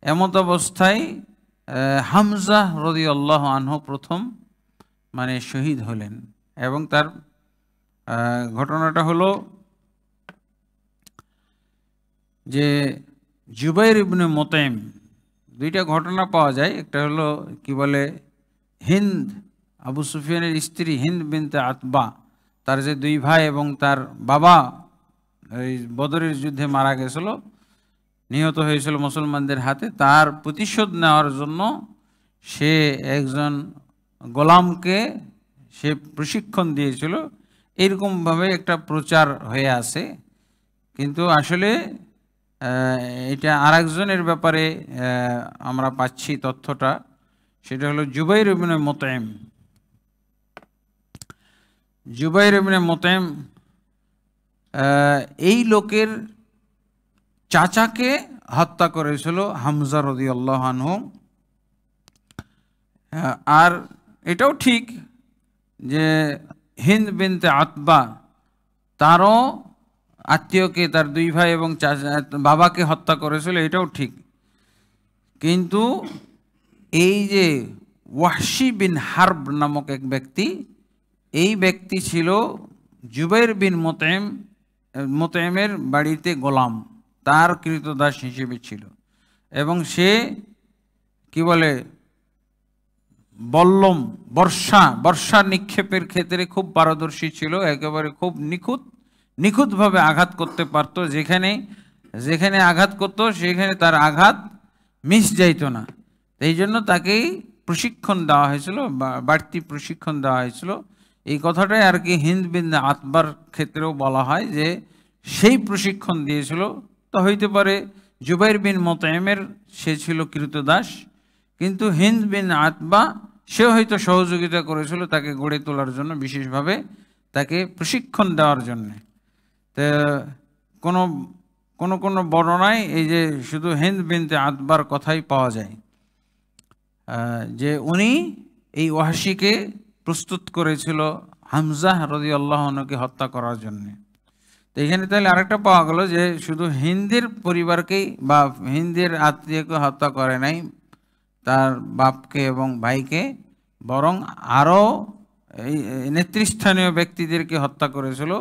S1: এমত অবস্থায় হামজা রাদিয়াল্লাহু আনহু প্রথম মানে শহীদ হলেন। এবং তার ঘটনাটা হলো যে জুবাইর ইবনে মুতাইম, দুইটা ঘটনা পাওয়া যায়। একটা হলো কি বলে, হিন্দ, আবু সুফিয়ানের স্ত্রী হিন্দ বিনতে আতবা, তার যে দুই ভাই এবং তার বাবা এই বদরের যুদ্ধে মারা গেছিল, নিহত হয়েছিল মুসলমানদের হাতে। তার প্রতিশোধ নেওয়ার জন্য সে একজন গোলামকে সে প্রশিক্ষণ দিয়েছিল। এরকমভাবে একটা প্রচার হয়ে আছে, কিন্তু আসলে এটা আরেকজনের ব্যাপারে আমরা পাচ্ছি তথ্যটা, সেটা হলো জুবাইর ইবনে মুতাইম। জুবাইর ইবনে মুতাইম এই লোকের চাচাকে হত্যা করেছিল হামজা রাদিয়াল্লাহু আনহু। আর এটাও ঠিক যে হিন্দ বিনতে আতবা তারও আত্মীয়কে, তার দুই ভাই এবং বাবাকে হত্যা করেছিল, এটাও ঠিক। কিন্তু এই যে ওয়াহশি বিন হারব নামক এক ব্যক্তি, এই ব্যক্তি ছিল জুবাইর বিন মুতাইমের বাড়িতে গোলাম, তার কৃতদাস হিসেবে ছিল। এবং সে কি বলে বর্ষা নিক্ষেপের ক্ষেত্রে খুব পারদর্শী ছিল, একেবারে খুব নিখুঁতভাবে আঘাত করতে পারত। যেখানে যেখানে আঘাত করত সেখানে তার আঘাত মিস যাইত না। এই জন্য তাকেই প্রশিক্ষণ দেওয়া হয়েছিল, বাড়তি প্রশিক্ষণ দেওয়া হয়েছিল। এই কথাটাই আর কি হিন্দ বিন আতবার ক্ষেত্রেও বলা হয় যে সেই প্রশিক্ষণ দিয়েছিল। তো হইতে পারে জুবাইর বিন মুতাইমের সে ছিল কৃতদাস, কিন্তু হিন্দ বিন আতবা সে হয়তো সহযোগিতা করেছিল তাকে গড়ে তোলার জন্য, বিশেষভাবে তাকে প্রশিক্ষণ দেওয়ার জন্যে। তো কোনো বর্ণনায় এই যে শুধু হিন্দ বিনতে আতবার কথাই পাওয়া যায়, যে উনি এই ওয়াহশিকে প্রস্তুত করেছিল হামজা রাদিয়াল্লাহু আনহুকে হত্যা করার জন্য। তো এখানে তাহলে আরেকটা পাওয়া গেল যে শুধু হিন্দের পরিবারকেই বা হিন্দের আত্মীয়কে হত্যা করে নাই, তার বাপকে এবং ভাইকে, বরং আরও এই নেতৃস্থানীয় ব্যক্তিদেরকে হত্যা করেছিল।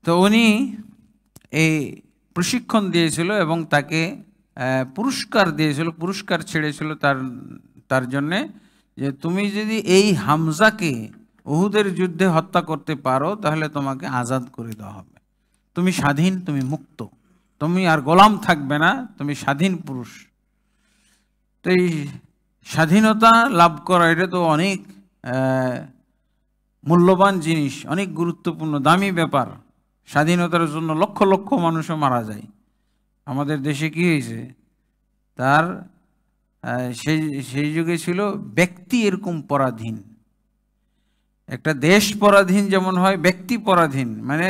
S1: তো উনি এই প্রশিক্ষণ দিয়েছিল এবং তাকে পুরস্কার দিয়েছিল, পুরস্কার ছেড়েছিল তার জন্যে, যে তুমি যদি এই হামজাকে উহুদের যুদ্ধে হত্যা করতে পারো তাহলে তোমাকে আজাদ করে দেওয়া হবে, তুমি স্বাধীন, তুমি মুক্ত, তুমি আর গোলাম থাকবে না, তুমি স্বাধীন পুরুষ। তো এই স্বাধীনতা লাভ করা এটা তো অনেক মূল্যবান জিনিস, অনেক গুরুত্বপূর্ণ দামি ব্যাপার। স্বাধীনতার জন্য লক্ষ লক্ষ মানুষও মারা যায়। আমাদের দেশে কি হয়েছে, তার সেই যুগে ছিল ব্যক্তি এরকম পরাধীন, একটা দেশ পরাধীন যেমন হয়, ব্যক্তি পরাধীন মানে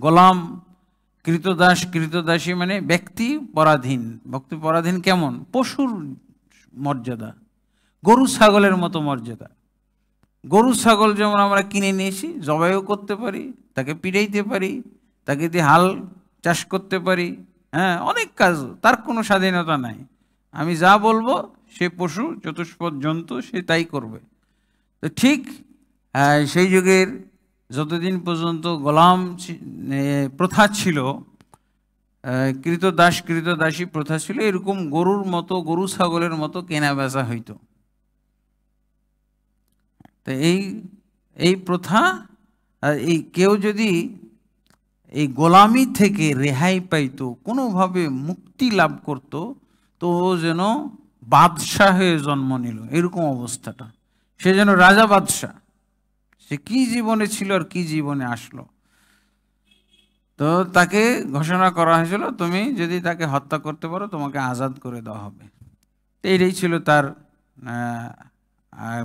S1: গোলাম, কৃতদাসী মানে ব্যক্তি পরাধীন। ব্যক্তি পরাধীন কেমন? পশুর মর্যাদা, গরু ছাগলের মতো মর্যাদা। গরু ছাগল যেমন আমরা কিনে নিয়েছি, জবাইও করতে পারি, তাকে পিড়াইতে পারি, তাকে দিয়ে হাল চাষ করতে পারি, হ্যাঁ, অনেক কাজ, তার কোনো স্বাধীনতা নাই। আমি যা বলবো সে পশু, চতুষ্পদ জন্তু, সে তাই করবে। তো ঠিক সেই যুগের যতদিন পর্যন্ত গোলাম প্রথা ছিল, কৃতদাসী প্রথা ছিল, এরকম গরুর মতো, গরু ছাগলের মতো কেনা বেচা হইতো। তো এই প্রথা, এই কেউ যদি এই গোলামি থেকে রেহাই পাইতো, কোনোভাবে মুক্তি লাভ করত, তো যেন বাদশাহ হয়ে জন্ম নিল, এরকম অবস্থাটা। সে যেন রাজা বাদশাহ, সে কি জীবনে ছিল আর কি জীবনে আসলো। তো তাকে ঘোষণা করা হয়েছিল, তুমি যদি তাকে হত্যা করতে পারো তোমাকে আজাদ করে দেওয়া হবে। এইটাই ছিল তার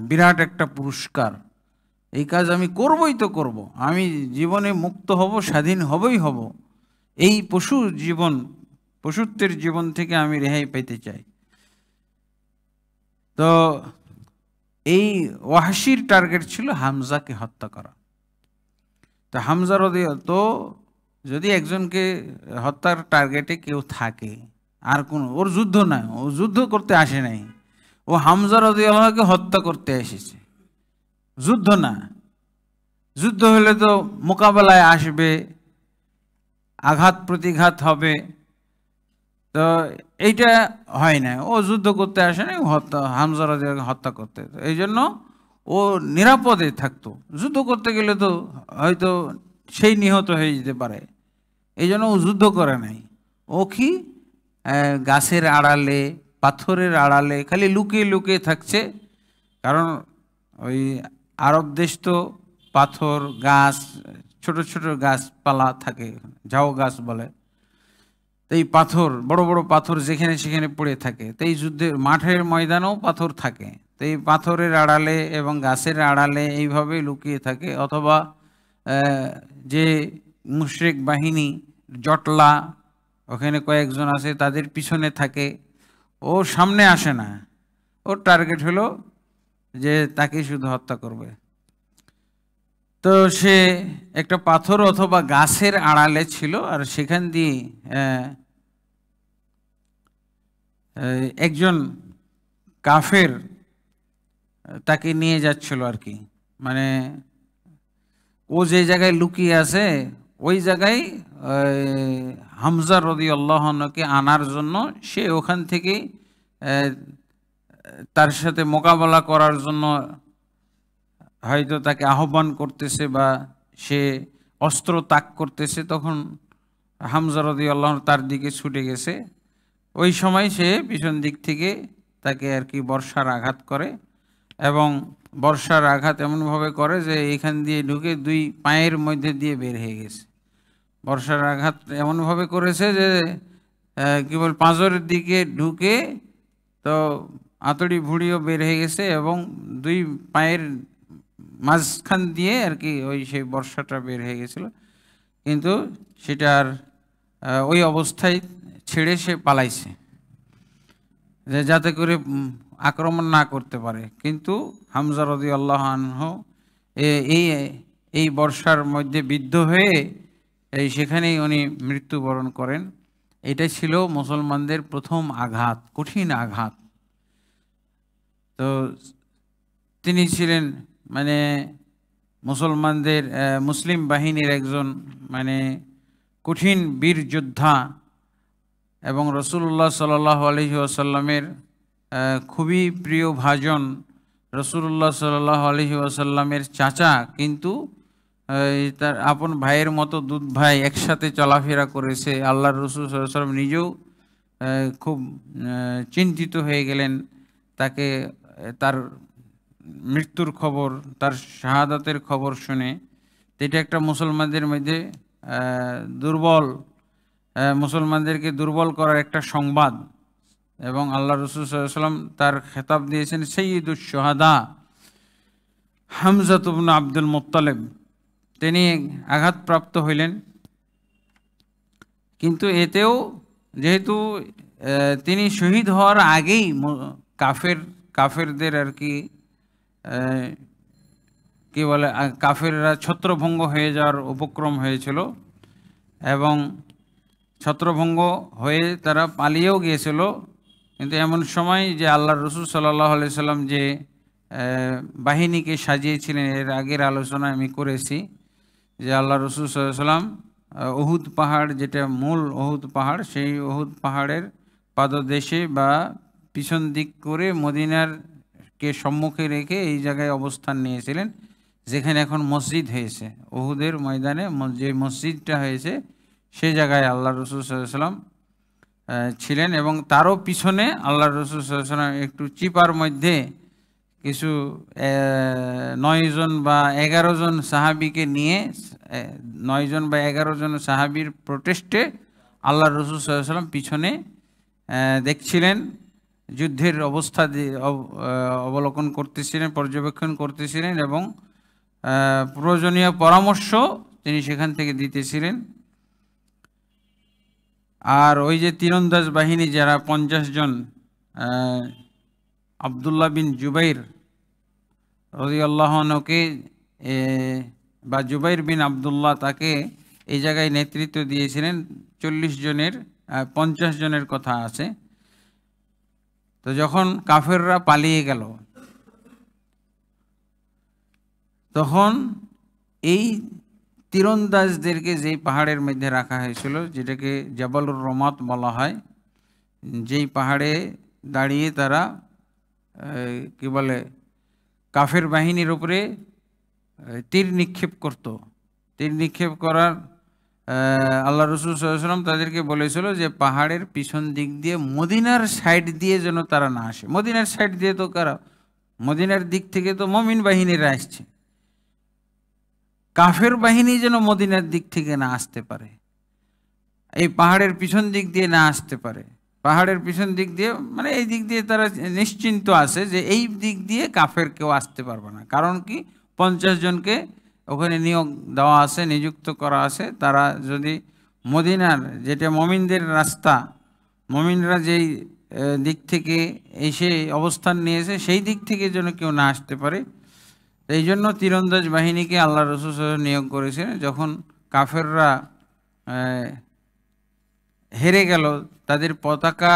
S1: বিরাট একটা পুরস্কার। এই কাজ আমি করবই তো করব, আমি জীবনে মুক্ত হব, স্বাধীন হবই হব। এই পশুত্বের জীবন থেকে আমি রেহাই পেতে চাই। তো এই ওয়াহশির টার্গেট ছিল হামজাকে হত্যা করা। তো হামজা তো যদি একজনকে হত্যার টার্গেটে কেউ থাকে, আর কোন ওর যুদ্ধ নাই, ও যুদ্ধ করতে আসে নাই, ও হামজা রাদিয়াল্লাহুকে হত্যা করতে এসেছে, যুদ্ধ না। যুদ্ধ হলে তো মোকাবেলায় আসবে, আঘাত প্রতিঘাত হবে, তো এইটা হয় না। ও যুদ্ধ করতে আসে না, হামজা রাদিয়াল্লাহুকে হত্যা করতে। এই জন্য ও নিরাপদে থাকতো। যুদ্ধ করতে গেলে তো হয়তো সেই নিহত হয়ে যেতে পারে, এই জন্য ও যুদ্ধ করে নাই। ও কি গাছের আড়ালে, পাথরের আড়ালে খালি লুকিয়ে লুকিয়ে থাকছে। কারণ ওই আরব দেশ তো পাথর, গাছ, ছোট ছোট গাছপালা থাকে, ঝাউ গাছ বলে। তো এই পাথর, বড় বড় পাথর যেখানে সেখানে পড়ে থাকে। তো এই যুদ্ধের মাঠের ময়দানেও পাথর থাকে। তো এই পাথরের আড়ালে এবং গাছের আড়ালে এইভাবে লুকিয়ে থাকে। অথবা যে মুশরিক বাহিনী, জটলা, ওখানে কয়েকজন আছে, তাদের পিছনে থাকে। ও সামনে আসে না, ওর টার্গেট হলো যে তাকে শুধু হত্যা করবে। তো সে একটা পাথর অথবা গাছের আড়ালে ছিল, আর সেখান দিয়ে একজন কাফের তাকে নিয়ে যাচ্ছিল আর কি। মানে ও যে জায়গায় লুকিয়ে আছে ওই জায়গায় হামজা রাদিয়াল্লাহু আনহুকে আনার জন্য সে ওখান থেকে তার সাথে মোকাবেলা করার জন্য হয়তো তাকে আহ্বান করতেছে বা সে অস্ত্র তাক করতেছে। তখন হামজা রাদিয়াল্লাহু আনহু তার দিকে ছুটে গেছে। ওই সময় সে পিছন দিক থেকে তাকে আর কি বর্ষার আঘাত করে, এবং বর্ষার আঘাত এমনভাবে করে যে এখান দিয়ে ঢুকে দুই পায়ের মধ্যে দিয়ে বের হয়ে গেছে। বর্ষার আঘাত এমনভাবে করেছে যে কেবল পাঁজরের দিকে ঢুকে, তো আঁতড়ি ভুঁড়িও বের হয়ে গেছে, এবং দুই পায়ের মাঝখান দিয়ে আর কি ওই সেই বর্ষাটা বের হয়ে গেছিল। কিন্তু সেটার ওই অবস্থায় ছেড়ে সে পালাইছে, যাতে করে আক্রমণ না করতে পারে। কিন্তু হামজা রাদিয়াল্লাহু আনহু এই বর্ষার মধ্যে বিদ্ধ হয়ে সেখানেই উনি মৃত্যুবরণ করেন। এটা ছিল মুসলমানদের প্রথম আঘাত, কঠিন আঘাত। তো তিনি ছিলেন মানে মুসলমানদের মুসলিম বাহিনীর একজন মানে কঠিন বীর যোদ্ধা, এবং রাসূলুল্লাহ সাল্লাল্লাহু আলাইহি ওয়াসাল্লামের খুবই প্রিয় ভাজন। রাসূলুল্লাহ সাল্লাল্লাহু আলাইহি ওয়াসাল্লামের চাচা, কিন্তু তার আপন ভাইয়ের মতো দুধ ভাই, একসাথে চলাফেরা করেছে। আল্লাহর রাসূল সাল্লাল্লাহু আলাইহি ওয়াসাল্লাম নিজেও খুব চিন্তিত হয়ে গেলেন তাকে, তার মৃত্যুর খবর, তার শাহাদাতের খবর শুনে। এটা একটা মুসলমানদের মধ্যে মুসলমানদেরকে দুর্বল করার একটা সংবাদ। এবং আল্লাহ রাসূল সাল্লাল্লাহু আলাইহি ওয়াসাল্লাম তার খেতাব দিয়েছেন সাইয়্যিদুশ শুহাদা হামজা ইবনে আব্দুল মুত্তালিব। তিনি আঘাতপ্রাপ্ত হইলেন, কিন্তু এতেও যেহেতু তিনি শহীদ হওয়ার আগেই কাফেরদের আর কি বলে, কাফেররা ছত্রভঙ্গ হয়ে যাওয়ার উপক্রম হয়েছিল, এবং ছত্রভঙ্গ হয়ে তারা পালিয়েও গিয়েছিল। কিন্তু এমন সময় যে আল্লাহর রাসূল সাল্লাল্লাহু আলাইহি সাল্লাম যে বাহিনীকে সাজিয়েছিলেন, এর আগের আলোচনায় আমি করেছি যে আল্লাহর রাসূল সাল্লাল্লাহু আলাইহি সাল্লাম উহুদ পাহাড়, যেটা মূল উহুদ পাহাড়, সেই উহুদ পাহাড়ের পাদদেশে বা পিছন দিক করে মদিনারকে সম্মুখে রেখে এই জায়গায় অবস্থান নিয়েছিলেন, যেখানে এখন মসজিদ হয়েছে। উহুদের ময়দানে যে মসজিদটা হয়েছে সেই জায়গায় আল্লাহর রাসূল সাল্লাল্লাহু আলাইহি সাল্লাম ছিলেন, এবং তারও পিছনে আল্লাহর রাসূল সাল্লাল্লাহু আলাইহি সাল্লাম একটু চিপার মধ্যে কিছু 9 জন বা 11 জন সাহাবীকে নিয়ে 9 জন বা 11 জন সাহাবীর প্রোটেস্টে আল্লাহ রসুল সাল্লাল্লাহু আলাইহি ওয়াসাল্লাম পিছনে দেখছিলেন, যুদ্ধের অবস্থা অবলোকন করতেছিলেন, পর্যবেক্ষণ করতেছিলেন এবং প্রয়োজনীয় পরামর্শ তিনি সেখান থেকে দিতেছিলেন। আর ওই যে তীরন্দাজ বাহিনী যারা 50 জন, আবদুল্লাহ বিন জুবাইর রাদিয়াল্লাহু আনহুকে বা জুবাইর বিন আবদুল্লাহ তাকে এই জায়গায় নেতৃত্ব দিয়েছিলেন। 40 জনের 50 জনের কথা আছে। তো যখন কাফেররা পালিয়ে গেল, তখন এই তীরন্দাজদেরকে যেই পাহাড়ের মধ্যে রাখা হয়েছিল, যেটাকে জাবালুর রমাত বলা হয়, যেই পাহাড়ে দাঁড়িয়ে তারা কি বলে কাফের বাহিনীর উপরে তীর নিক্ষেপ করত। তীর নিক্ষেপ করার আল্লাহ রসুল সাল্লাল্লাহু আলাইহি ওয়াসাল্লাম তাদেরকে বলেছিল যে পাহাড়ের পিছন দিক দিয়ে মদিনার সাইড দিয়ে যেন তারা না আসে। মদিনার সাইড দিয়ে তো কারা, মদিনার দিক থেকে তো মুমিন বাহিনীরা আসছে, কাফের বাহিনী যেন মদিনার দিক থেকে না আসতে পারে, এই পাহাড়ের পিছন দিক দিয়ে না আসতে পারে। পাহাড়ের পিছন দিক দিয়ে মানে এই দিক দিয়ে তারা নিশ্চিন্ত আছে যে এই দিক দিয়ে কাফের কেউ আসতে পারবে না। কারণ কি, 50 জনকে ওখানে নিয়োগ দেওয়া আছে, নিযুক্ত করা আছে। তারা যদি মদিনার, যেটা মমিনদের রাস্তা, মমিনরা যেই দিক থেকে এসে অবস্থান নিয়েছে সেই দিক থেকে যেন কেউ না আসতে পারে, এই জন্য তীরন্দাজ বাহিনীকে আল্লাহ রসুল নিয়োগ করেছেন। যখন কাফেররা হেরে গেল, তাদের পতাকা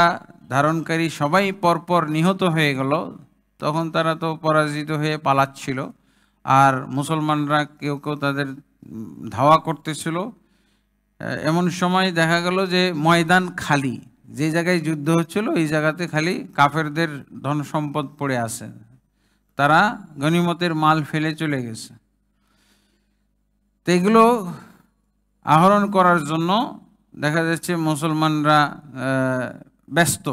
S1: ধারণকারী সবাই পরপর নিহত হয়ে গেল, তখন তারা তো পরাজিত হয়ে পালাচ্ছিল, আর মুসলমানরা কেউ কেউ তাদের ধাওয়া করতেছিল। এমন সময় দেখা গেল যে ময়দান খালি, যে জায়গায় যুদ্ধ হচ্ছিল ওই জায়গাতে খালি কাফেরদের ধন সম্পদ পড়ে আছে, তারা গনিমতের মাল ফেলে চলে গেছে। তো এগুলো আহরণ করার জন্য দেখা যাচ্ছে মুসলমানরা ব্যস্ত।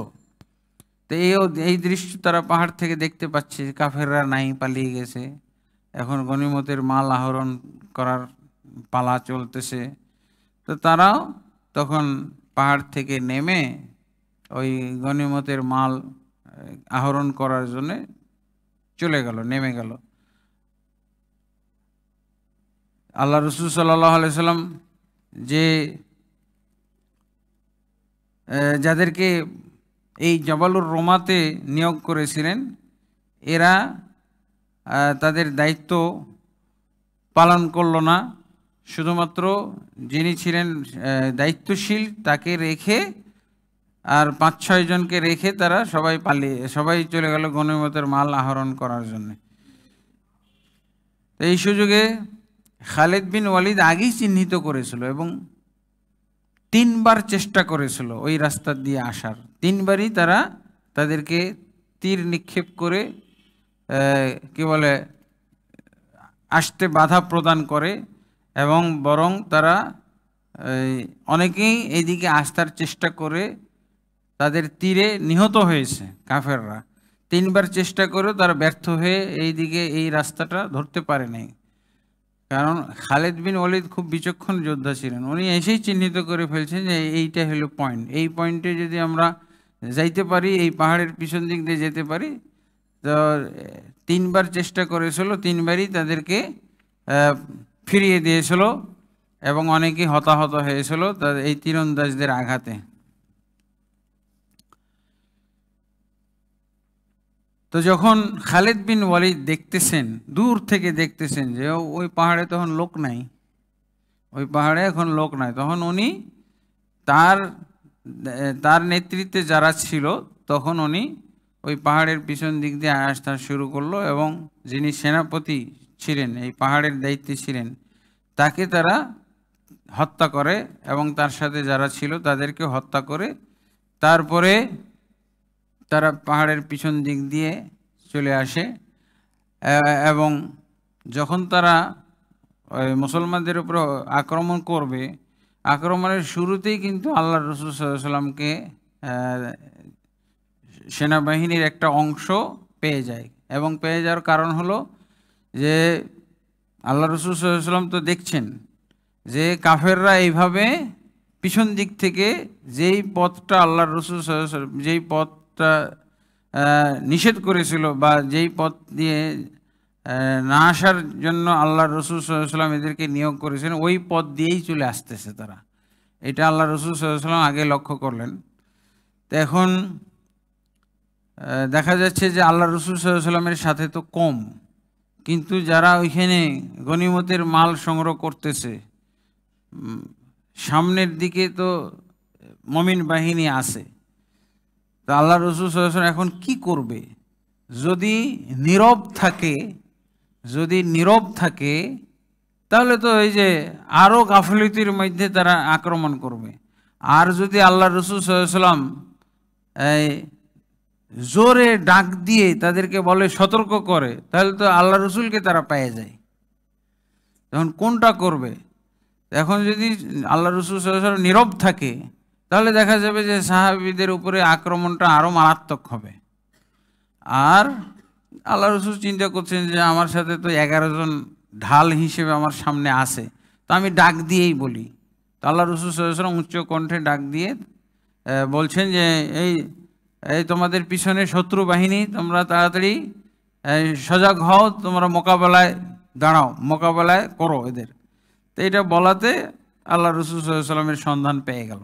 S1: তো এই দৃশ্য তারা পাহাড় থেকে দেখতে পাচ্ছে, কাফেররা নাই, পালিয়ে গেছে, এখন গনিমতের মাল আহরণ করার পালা চলতেছে। তো তারাও তখন পাহাড় থেকে নেমে ওই গনিমতের মাল আহরণ করার জন্য চলে গেল, নেমে গেল। আল্লাহ রসুল সাল্লাল্লাহু আলাইহি সাল্লাম যে যাদেরকে এই জাবালুর রোমাতে নিয়োগ করেছিলেন, এরা তাদের দায়িত্ব পালন করল না। শুধুমাত্র যিনি ছিলেন দায়িত্বশীল তাকে রেখে আর 5-6 জনকে রেখে তারা সবাই চলে গেল গনিমতের মাল আহরণ করার জন্য। এই সুযোগে খালিদ বিন ওয়ালিদ আগেই চিহ্নিত করেছিল এবং 3 বার চেষ্টা করেছিল ওই রাস্তা দিয়ে আসার। 3 বারই তারা তাদেরকে তীর নিক্ষেপ করে কি বলে আসতে বাধা প্রদান করে, এবং বরং তারা অনেকেই এইদিকে আসার চেষ্টা করে তাদের তীরে নিহত হয়েছে কাফেররা। 3 বার চেষ্টা করেও তারা ব্যর্থ হয়ে এইদিকে এই রাস্তাটা ধরতে পারে নাই। কারণ খালিদ বিন ওয়ালিদ খুব বিচক্ষণ যোদ্ধা ছিলেন, উনি এসেই চিহ্নিত করে ফেলছেন যে এইটা হলো পয়েন্ট, এই পয়েন্টে যদি আমরা যাইতে পারি, এই পাহাড়ের পিছন দিক দিয়ে যেতে পারি। তো 3 বার চেষ্টা করেছিল, 3 বারই তাদেরকে ফিরিয়ে দিয়েছিল এবং অনেকেই হতাহত হয়েছিল তাদের এই তীরন্দাজদের আঘাতে। তো যখন খালিদ বিন ওয়ালিদ দেখতেছেন, দূর থেকে দেখতেছেন যে ওই পাহাড়ে তখন লোক নাই, ওই পাহাড়ে এখন লোক নাই, তখন উনি তার নেতৃত্বে যারা ছিল তখন উনি ওই পাহাড়ের পিছন দিক দিয়ে আসতে শুরু করলো, এবং যিনি সেনাপতি ছিলেন, এই পাহাড়ের দায়িত্বে ছিলেন, তাকে তারা হত্যা করে এবং তার সাথে যারা ছিল তাদেরকে হত্যা করে তারপরে তারা পাহাড়ের পিছন দিক দিয়ে চলে আসে। এবং যখন তারা মুসলমানদের উপর আক্রমণ করবে, আক্রমণের শুরুতেই কিন্তু আল্লাহ রসুল সাল্লাল্লাহু আলাইহি ওয়াসাল্লামকে সেনাবাহিনীর একটা অংশ পেয়ে যায়, এবং পেয়ে যাওয়ার কারণ হলো যে আল্লাহ রসুল সাল্লাল্লাহু আলাইহি ওয়াসাল্লাম তো দেখছেন যে কাফেররা এইভাবে পিছন দিক থেকে যেই পথটা আল্লাহর রাসূল সাল্লাল্লাহু আলাইহি ওয়াসাল্লাম যেই পথটা নিষেধ করেছিল বা যেই পথ দিয়ে না আসার জন্য আল্লাহর রাসূল সাল্লাল্লাহু আলাইহি ওয়াসাল্লাম এদেরকে নিয়োগ করেছেন, ওই পথ দিয়েই চলে আসতেছে তারা। এটা আল্লাহর রাসূল সাল্লাল্লাহু আলাইহি ওয়াসাল্লাম আগে লক্ষ্য করলেন। তো এখন দেখা যাচ্ছে যে আল্লাহর রাসূল সাল্লাল্লাহু আলাইহি ওয়াসাল্লামের সাথে তো কম, কিন্তু যারা ওইখানে গনিমতের মাল সংগ্রহ করতেছে, সামনের দিকে তো মুমিন বাহিনী আছে। তো আল্লাহর রাসূল সাল্লাল্লাহু আলাইহি ওয়াসাল্লাম এখন কি করবে? যদি নীরব থাকে তাহলে তো এই যে আরও গাফলতির মধ্যে তারা আক্রমণ করবে। আর যদি আল্লাহর রাসূল সাল্লাল্লাহু আলাইহি ওয়াসাল্লাম জোরে ডাক দিয়ে তাদেরকে বলে, সতর্ক করে, তাহলে তো আল্লাহ রসুলকে তারা পেয়ে যায়। তখন কোনটা করবে? এখন যদি আল্লাহ রসুল সাল্লাল্লাহু আলাইহি ওয়াসাল্লাম নীরব থাকে তাহলে দেখা যাবে যে সাহাবীদের উপরে আক্রমণটা আরও মারাত্মক হবে। আর আল্লাহ রসুল চিন্তা করছেন যে আমার সাথে তো 11 জন ঢাল হিসেবে আমার সামনে আছে, তো আমি ডাক দিয়েই বলি। তো আল্লাহ রসুল সাল্লাল্লাহু আলাইহি ওয়াসাল্লাম উচ্চ কণ্ঠে ডাক দিয়ে বলছেন যে এই তোমাদের পিছনে শত্রু বাহিনী, তোমরা তাড়াতাড়ি সজাগ হও, তোমরা মোকাবেলায় দাঁড়াও, মোকাবেলায় করো এদের। তো এটা বলাতে আল্লাহ রাসূল সাল্লাল্লাহু আলাইহি ওয়াসাল্লামের সন্ধান পেয়ে গেল।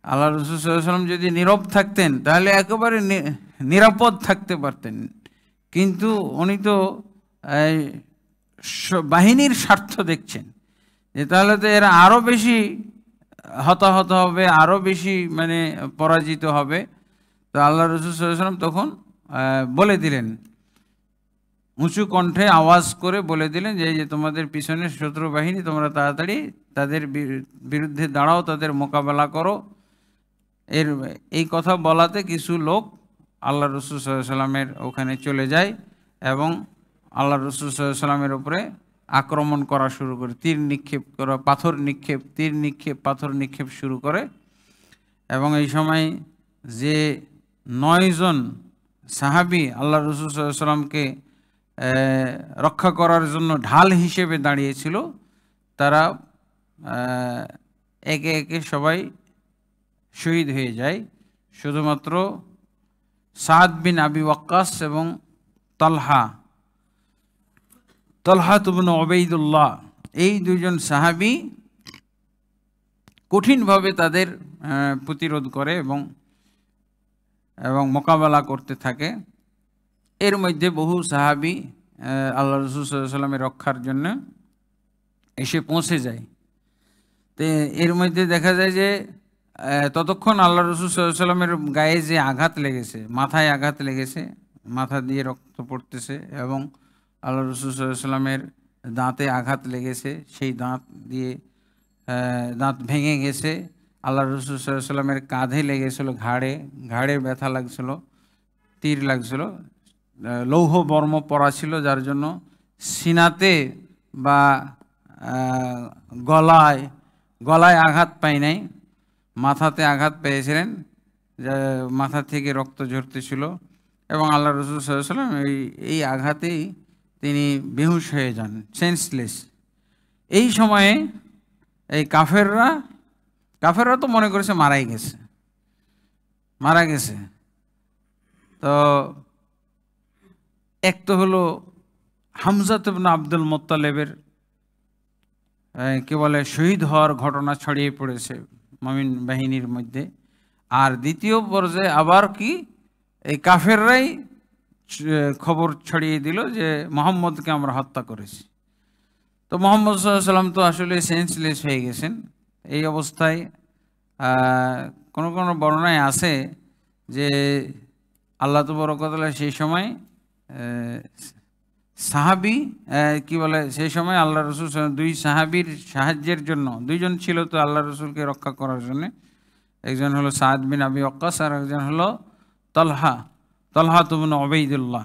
S1: আল্লাহ রাসূল সাল্লাল্লাহু আলাইহি ওয়াসাল্লাম যদি নীরব থাকতেন তাহলে একেবারে নিরাপদ থাকতে পারতেন, কিন্তু উনি তো বাহিনীর স্বার্থ দেখছেন যে তাহলে তো এরা আরও বেশি হতাহত হবে, আরও বেশি মানে পরাজিত হবে। তো আল্লাহ রাসূল সাল্লাল্লাহু আলাইহি ওয়াসাল্লাম তখন বলে দিলেন, উঁচু কণ্ঠে আওয়াজ করে বলে দিলেন যে তোমাদের পিছনে শত্রু বাহিনী, তোমরা তাড়াতাড়ি তাদের বিরুদ্ধে দাঁড়াও, তাদের মোকাবেলা করো। এই কথা বলাতে কিছু লোক আল্লাহ রাসূল সাল্লাল্লাহু আলাইহি ওয়াসাল্লামের ওখানে চলে যায় এবং আল্লাহ রাসূল সাল্লাল্লাহু আলাইহি ওয়াসাল্লামের উপরে আক্রমণ করা শুরু করে, তীর নিক্ষেপ করা, তীর নিক্ষেপ, পাথর নিক্ষেপ শুরু করে। এবং এই সময় যে 9 জন সাহাবী আল্লাহ রাসূল সাল্লাল্লাহু আলাইহি ওয়াসাল্লামকে রক্ষা করার জন্য ঢাল হিসেবে দাঁড়িয়েছিল, তারা একে একে সবাই শহীদ হয়ে যায়। শুধুমাত্র সাদ বিন আবি ওয়াক্কাস এবং তালহা ইবনে উবাইদুল্লাহ, এই দুইজন সাহাবী কঠিনভাবে তাদের প্রতিরোধ করে এবং মোকাবেলা করতে থাকে। এর মধ্যে বহু সাহাবী আল্লাহ রাসূল সাল্লাল্লাহু আলাইহি ওয়াসাল্লামের রক্ষার জন্য এসে পৌঁছে যায়। তো এর মধ্যে দেখা যায় যে ততক্ষণ আল্লাহ রাসূল সাল্লাল্লাহু আলাইহি ওয়াসাল্লামের গায়ে যে আঘাত লেগেছে, মাথায় আঘাত লেগেছে, মাথা দিয়ে রক্ত পড়তেছে, এবং আল্লাহ রাসূল সাল্লাল্লাহু আলাইহি ওয়াসাল্লামের দাঁতে আঘাত লেগেছে, সেই দাঁত ভেঙে গেছে। আল্লাহ রাসূল সাল্লাল্লাহু আলাইহি ওয়াসাল্লামের কাঁধে লেগেছিল, ঘাড়ে ব্যথা লাগছিল, তীর লাগছিল, লৌহ বর্ম পরা ছিল, যার জন্য সিনাতে বা গলায় আঘাত পায় নাই, মাথাতে আঘাত পেয়েছিলেন, মাথা থেকে রক্ত ঝরতেছিল। এবং আল্লাহ রাসূল সাল্লাল্লাহু আলাইহি ওয়াসাল্লাম এই আঘাতেই তিনি বেহুশ হয়ে যান, সেন্সলেস। এই সময়ে এই কাফেররা তো মনে করেছে মারা গেছে। তো এক তো হলো হামজা ইবনে আব্দুল মুত্তালিবের কি বলে শহীদ হওয়ার ঘটনা ছড়িয়ে পড়েছে মুমিন বাহিনীর মধ্যে। আর দ্বিতীয় পর্যায়ে আবার কি এই কাফেররাই খবর ছড়িয়ে দিল যে মুহাম্মদকে আমরা হত্যা করেছি। তো মুহাম্মদ সাল্লাল্লাহু আলাইহি ওয়াসাল্লাম তো আসলে সেন্সলেস হয়ে গেছেন। এই অবস্থায় কোনো বর্ণনায় আছে যে আল্লাহ তাবারক ওয়া তাআলা সেই সময় সাহাবী কি বলে সেই সময় আল্লাহ রাসূল দুই সাহাবীর সাহায্যের জন্য, দুইজন ছিল তো আল্লাহ রাসূলকে রক্ষা করার জন্য, একজন হলো সাদ বিন আবি ওয়াক্কাস আর একজন হলো তালহা ইবনে উবাইদুল্লাহ।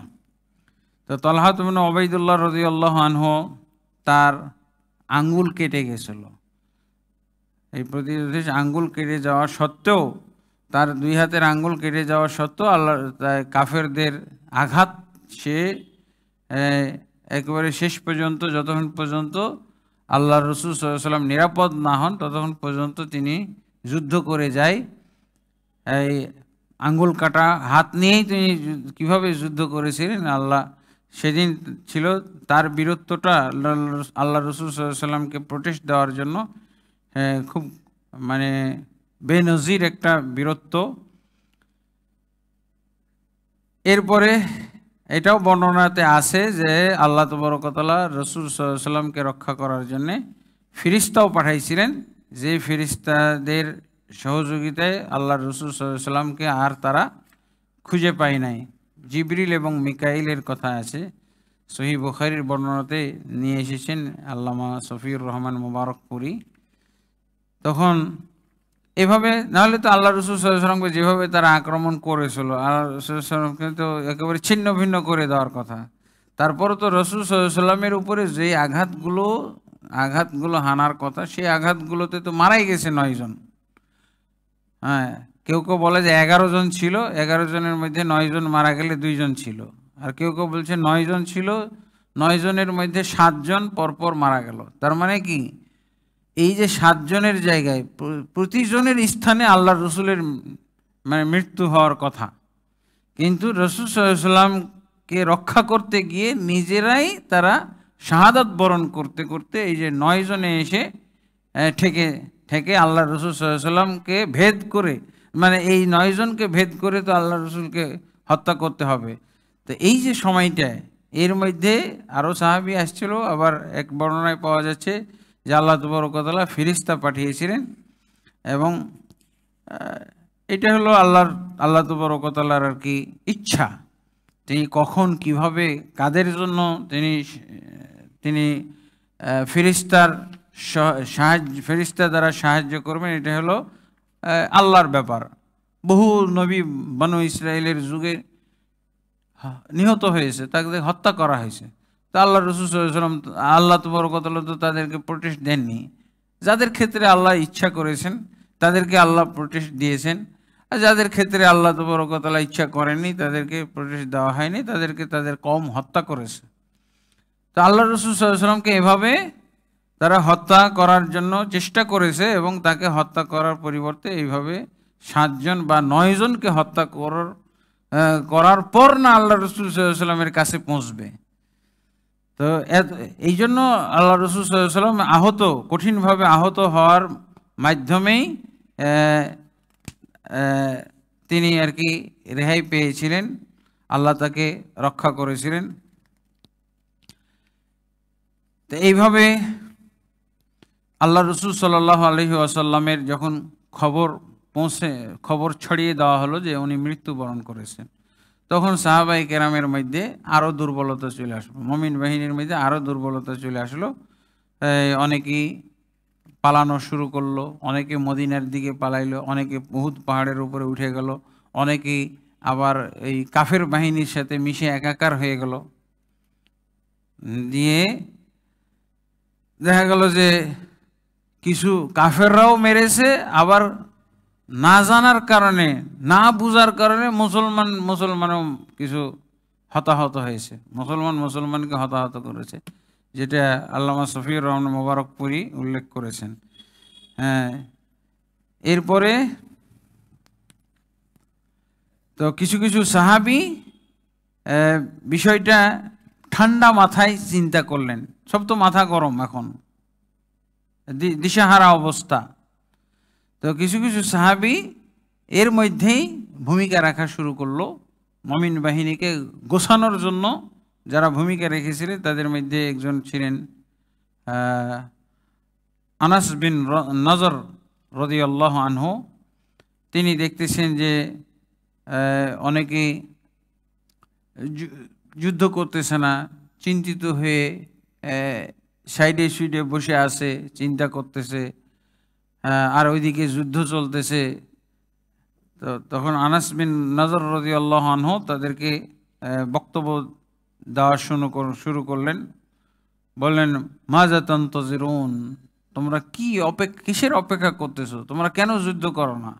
S1: তো তালহা ইবনে উবাইদুল্লাহ রাদিয়াল্লাহু আনহু তার আঙ্গুল কেটে গেছিল। এই প্রতিরোধে আঙ্গুল কেটে যাওয়া সত্ত্বেও, তার 2 হাতের আঙ্গুল কেটে যাওয়া সত্ত্বেও আল্লাহ কাফেরদের আঘাত সে একেবারে শেষ পর্যন্ত, যতক্ষণ পর্যন্ত আল্লাহ রসুল সাল্লাল্লাহু আলাইহি ওয়াসাল্লাম নিরাপদ না হন ততক্ষণ পর্যন্ত তিনি যুদ্ধ করে যায়। এই আঙ্গুল কাটা হাত নিয়েই তিনি কীভাবে যুদ্ধ করেছিলেন, আল্লাহ সেদিন ছিল তার বীরত্বটা আল্লাহ রসুল সাল্লাল্লাহু আলাইহি ওয়াসাল্লামকে প্রোটেস্ট দেওয়ার জন্য খুব মানে বেনজির একটা বীরত্ব। এরপরে এটাও বর্ণনাতে আছে যে আল্লাহ তাবারক ওয়া তাআলা রসুল সাল্লাল্লাহু আলাইহি ওয়াসাল্লামকে রক্ষা করার জন্যে ফিরিস্তাও পাঠাইছিলেন, যে ফিরিস্তাদের সহযোগিতায় আল্লাহ রসুল সাল্লাল্লাহু আলাইহি ওয়াসাল্লামকে আর তারা খুঁজে পায় নাই। জিবরিল এবং মিকাইলের কথা আছে, সহিহ বুখারীর বর্ণনাতে নিয়ে এসেছেন আল্লামা শফিউর রহমান মুবারকপুরি। তখন এভাবে নাহলে তো আল্লাহ রসুল সাল্লাল্লাহু আলাইহি ওয়াসাল্লামকে যেভাবে তারা আক্রমণ করেছিল, আল্লাহ রসুল সাল্লাল্লাহু আলাইহি ওয়াসাল্লামকে তো একেবারে ছিন্ন ভিন্ন করে দেওয়ার কথা। তারপরও তো রসুল সাল্লাল্লাহু আলাইহি ওয়াসাল্লামের উপরে যে আঘাতগুলো হানার কথা, সেই আঘাতগুলোতে তো মারাই গেছে 9 জন। হ্যাঁ, কেউ কেউ বলে যে 11 জন ছিল, 11 জনের মধ্যে 9 জন মারা গেলে 2 জন ছিল। আর কেউ কেউ বলছে 9 জন ছিল, 9 জনের মধ্যে 7 জন পরপর মারা গেল। তার মানে কি, এই যে 7 জনের জায়গায় প্রতিজনের স্থানে আল্লাহ রসুলের মানে মৃত্যু হওয়ার কথা, কিন্তু রসুল সাল্লাল্লাহু আলাইহি ওয়াসাল্লামকে রক্ষা করতে গিয়ে নিজেরাই তারা শাহাদাত বরণ করতে করতে এই যে 9 জনে এসে ঠেকে আল্লাহ রসুল সাল্লাল্লাহু আলাইহি ওয়াসাল্লামকে ভেদ করে, মানে এই 9 জনকে ভেদ করে তো আল্লাহ রসুলকে হত্যা করতে হবে। তো এই যে সময়টায় এর মধ্যে আরও সাহাবী আসছিল। আবার এক বর্ণনায় পাওয়া যাচ্ছে যে আল্লাহ তাবারক ওয়া তাআলা ফেরেশতা পাঠিয়েছিলেন, এবং এটা হলো আল্লাহ তাবারক ওয়া তাআলার আর কি ইচ্ছা, তিনি কখন কিভাবে কাদের জন্য তিনি ফেরেশতা দ্বারা সাহায্য করবেন, এটা হলো আল্লাহর ব্যাপার। বহু নবী বনু ইসরায়েলের যুগে নিহত হয়েছে, তাদের হত্যা করা হয়েছে। তো আল্লাহ রসুল সাল্লাল্লাহু আলাইহি ওয়াসাল্লাম, আল্লাহ তাবারক ওয়া তাআলা তো তাদেরকে প্রোটেস্ট দেননি। যাদের ক্ষেত্রে আল্লাহ ইচ্ছা করেছেন তাদেরকে আল্লাহ প্রোটেস্ট দিয়েছেন, আর যাদের ক্ষেত্রে আল্লাহ তাবারক ওয়া তাআলা ইচ্ছা করেননি তাদেরকে প্রোটেস্ট দেওয়া হয়নি, তাদেরকে তাদের কওম হত্যা করেছে। তো আল্লাহ রসুল সাল্লাল্লাহু আলাইহি ওয়াসাল্লামকে এভাবে তারা হত্যা করার জন্য চেষ্টা করেছে, এবং তাকে হত্যা করার পরিবর্তে এইভাবে 7 জন বা 9 জনকে হত্যা করার পর না আল্লাহ রসুল সাল্লাল্লাহু আলাইহি ওয়াসাল্লামের কাছে পৌঁছবে। তো এই জন্য আল্লাহ রসুল সাল্লাল্লাহু আলাইহি ওয়াসাল্লাম কঠিনভাবে আহত হওয়ার মাধ্যমেই তিনি আর কি রেহাই পেয়েছিলেন, আল্লাহ তাকে রক্ষা করেছিলেন। তো এইভাবে আল্লাহ রসুল সাল্লাল্লাহু আলাইহি ওয়াসাল্লামের যখন খবর ছড়িয়ে দেওয়া হলো যে উনি মৃত্যুবরণ করেছেন, তখন সাহাবায়ে কেরামের মধ্যে আরও দুর্বলতা চলে আসলো, মুমিন বাহিনীর মধ্যে আরও দুর্বলতা চলে আসলো। অনেকেই পালানো শুরু করলো, অনেকে মদিনার দিকে পালাইলো, অনেকে উহুদ পাহাড়ের উপরে উঠে গেল, অনেকেই আবার এই কাফের বাহিনীর সাথে মিশে একাকার হয়ে গেল। দিয়ে দেখা গেল যে কিছু কাফেররাও মেরেছে, আবার না জানার কারণে, না বুঝার কারণে মুসলমানও কিছু হতাহত হয়েছে, মুসলমানকে হতাহত করেছে, যেটা আল্লামা শফিউর রহমান মুবারকপুরি উল্লেখ করেছেন। হ্যাঁ, এরপরে তো কিছু কিছু সাহাবী বিষয়টা ঠান্ডা মাথায় চিন্তা করলেন। সব তো মাথা গরম, এখন দিশাহারা অবস্থা। তো কিছু কিছু সাহাবী এর মধ্যেই ভূমিকা রাখা শুরু করলো, মুমিন বাহিনীকে গোছানোর জন্য যারা ভূমিকা রেখেছিলেন তাদের মধ্যে একজন ছিলেন আনাস বিন নজর রাদিয়াল্লাহু আনহু। তিনি দেখতেছেন যে অনেকেই যুদ্ধ করতেছে না, চিন্তিত হয়ে সাইডে সুইডে বসে আছে, চিন্তা করতেছে, আর ওইদিকে যুদ্ধ চলতেছে। তো তখন আনাস বিন নজর রাদিয়াল্লাহু আনহু তাদেরকে বক্তব্য দেওয়া শুরু করলেন। বললেন, মাজা তানতাজিরুন, তোমরা কিসের অপেক্ষা করতেছো? তোমরা কেন যুদ্ধ করো না?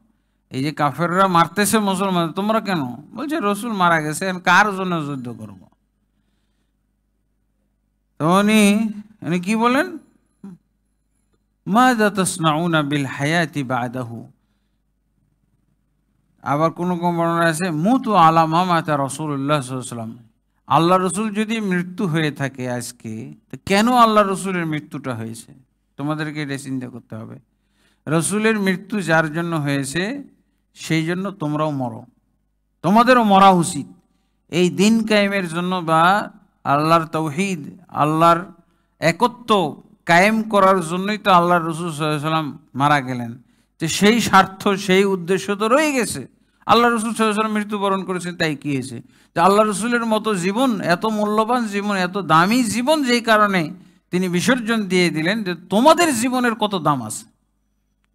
S1: এই যে কাফেররা মারতেছে মুসলমান, তোমরা কেন? বলছে রসুল মারা গেছে, কার জন্য যুদ্ধ করব? তো উনি কি বলেন, মাযা তাসনাউনা বিল হায়াতি বাদাহু। আবার কোনো কোনো বর্ণনা আছে মুতু আলা মা মাতা রাসূলুল্লাহ সাল্লাল্লাহু আলাইহি ওয়াসাল্লাম। আল্লাহ রসুল যদি মৃত্যু হয়ে থাকে আজকে, তো কেন আল্লাহ রসুলের মৃত্যুটা হয়েছে? তোমাদেরকে এটা চিন্তা করতে হবে। রসুলের মৃত্যু যার জন্য হয়েছে সেই জন্য তোমরাও মরো, তোমাদেরও মরা উচিত। এই দিন কায়েমের জন্য, বা আল্লাহর তাওহীদ, আল্লাহর একত্ব কায়েম করার জন্যই তো আল্লাহ রসুল সাল্লাল্লাহু আলাইহি ওয়াসাল্লাম মারা গেলেন। যে সেই স্বার্থ, সেই উদ্দেশ্য তো রয়ে গেছে। আল্লাহ রসুল সাল্লাল্লাহু আলাইহি ওয়াসাল্লাম মৃত্যুবরণ করেছেন, তাই কি হয়েছে? যে আল্লাহ রসুলের মতো জীবন, এত মূল্যবান জীবন, এত দামি জীবন, যেই কারণে তিনি বিসর্জন দিয়ে দিলেন, যে তোমাদের জীবনের কত দাম আছে,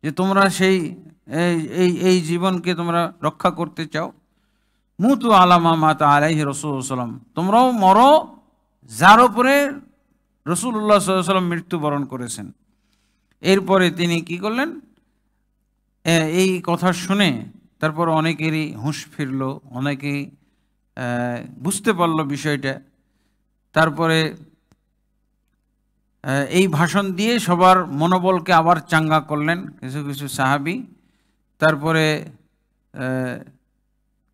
S1: যে তোমরা সেই এই জীবনকে তোমরা রক্ষা করতে চাও। মুতু আলামা মাতা আলাইহি রাসূলুল্লাহ সাল্লাম, তোমরাও মরো যার উপরে রাসূলুল্লাহ সাল্লাল্লাহু আলাইহি ওয়াসাল্লাম মৃত্যুবরণ করেছেন। এরপরে তিনি কি করলেন, এই কথা শুনে তারপর অনেকেরই হুঁশ ফিরল, অনেকেই বুঝতে পারলো বিষয়টা। তারপরে এই ভাষণ দিয়ে সবার মনোবলকে আবার চাঙ্গা করলেন কিছু কিছু সাহাবী। তারপরে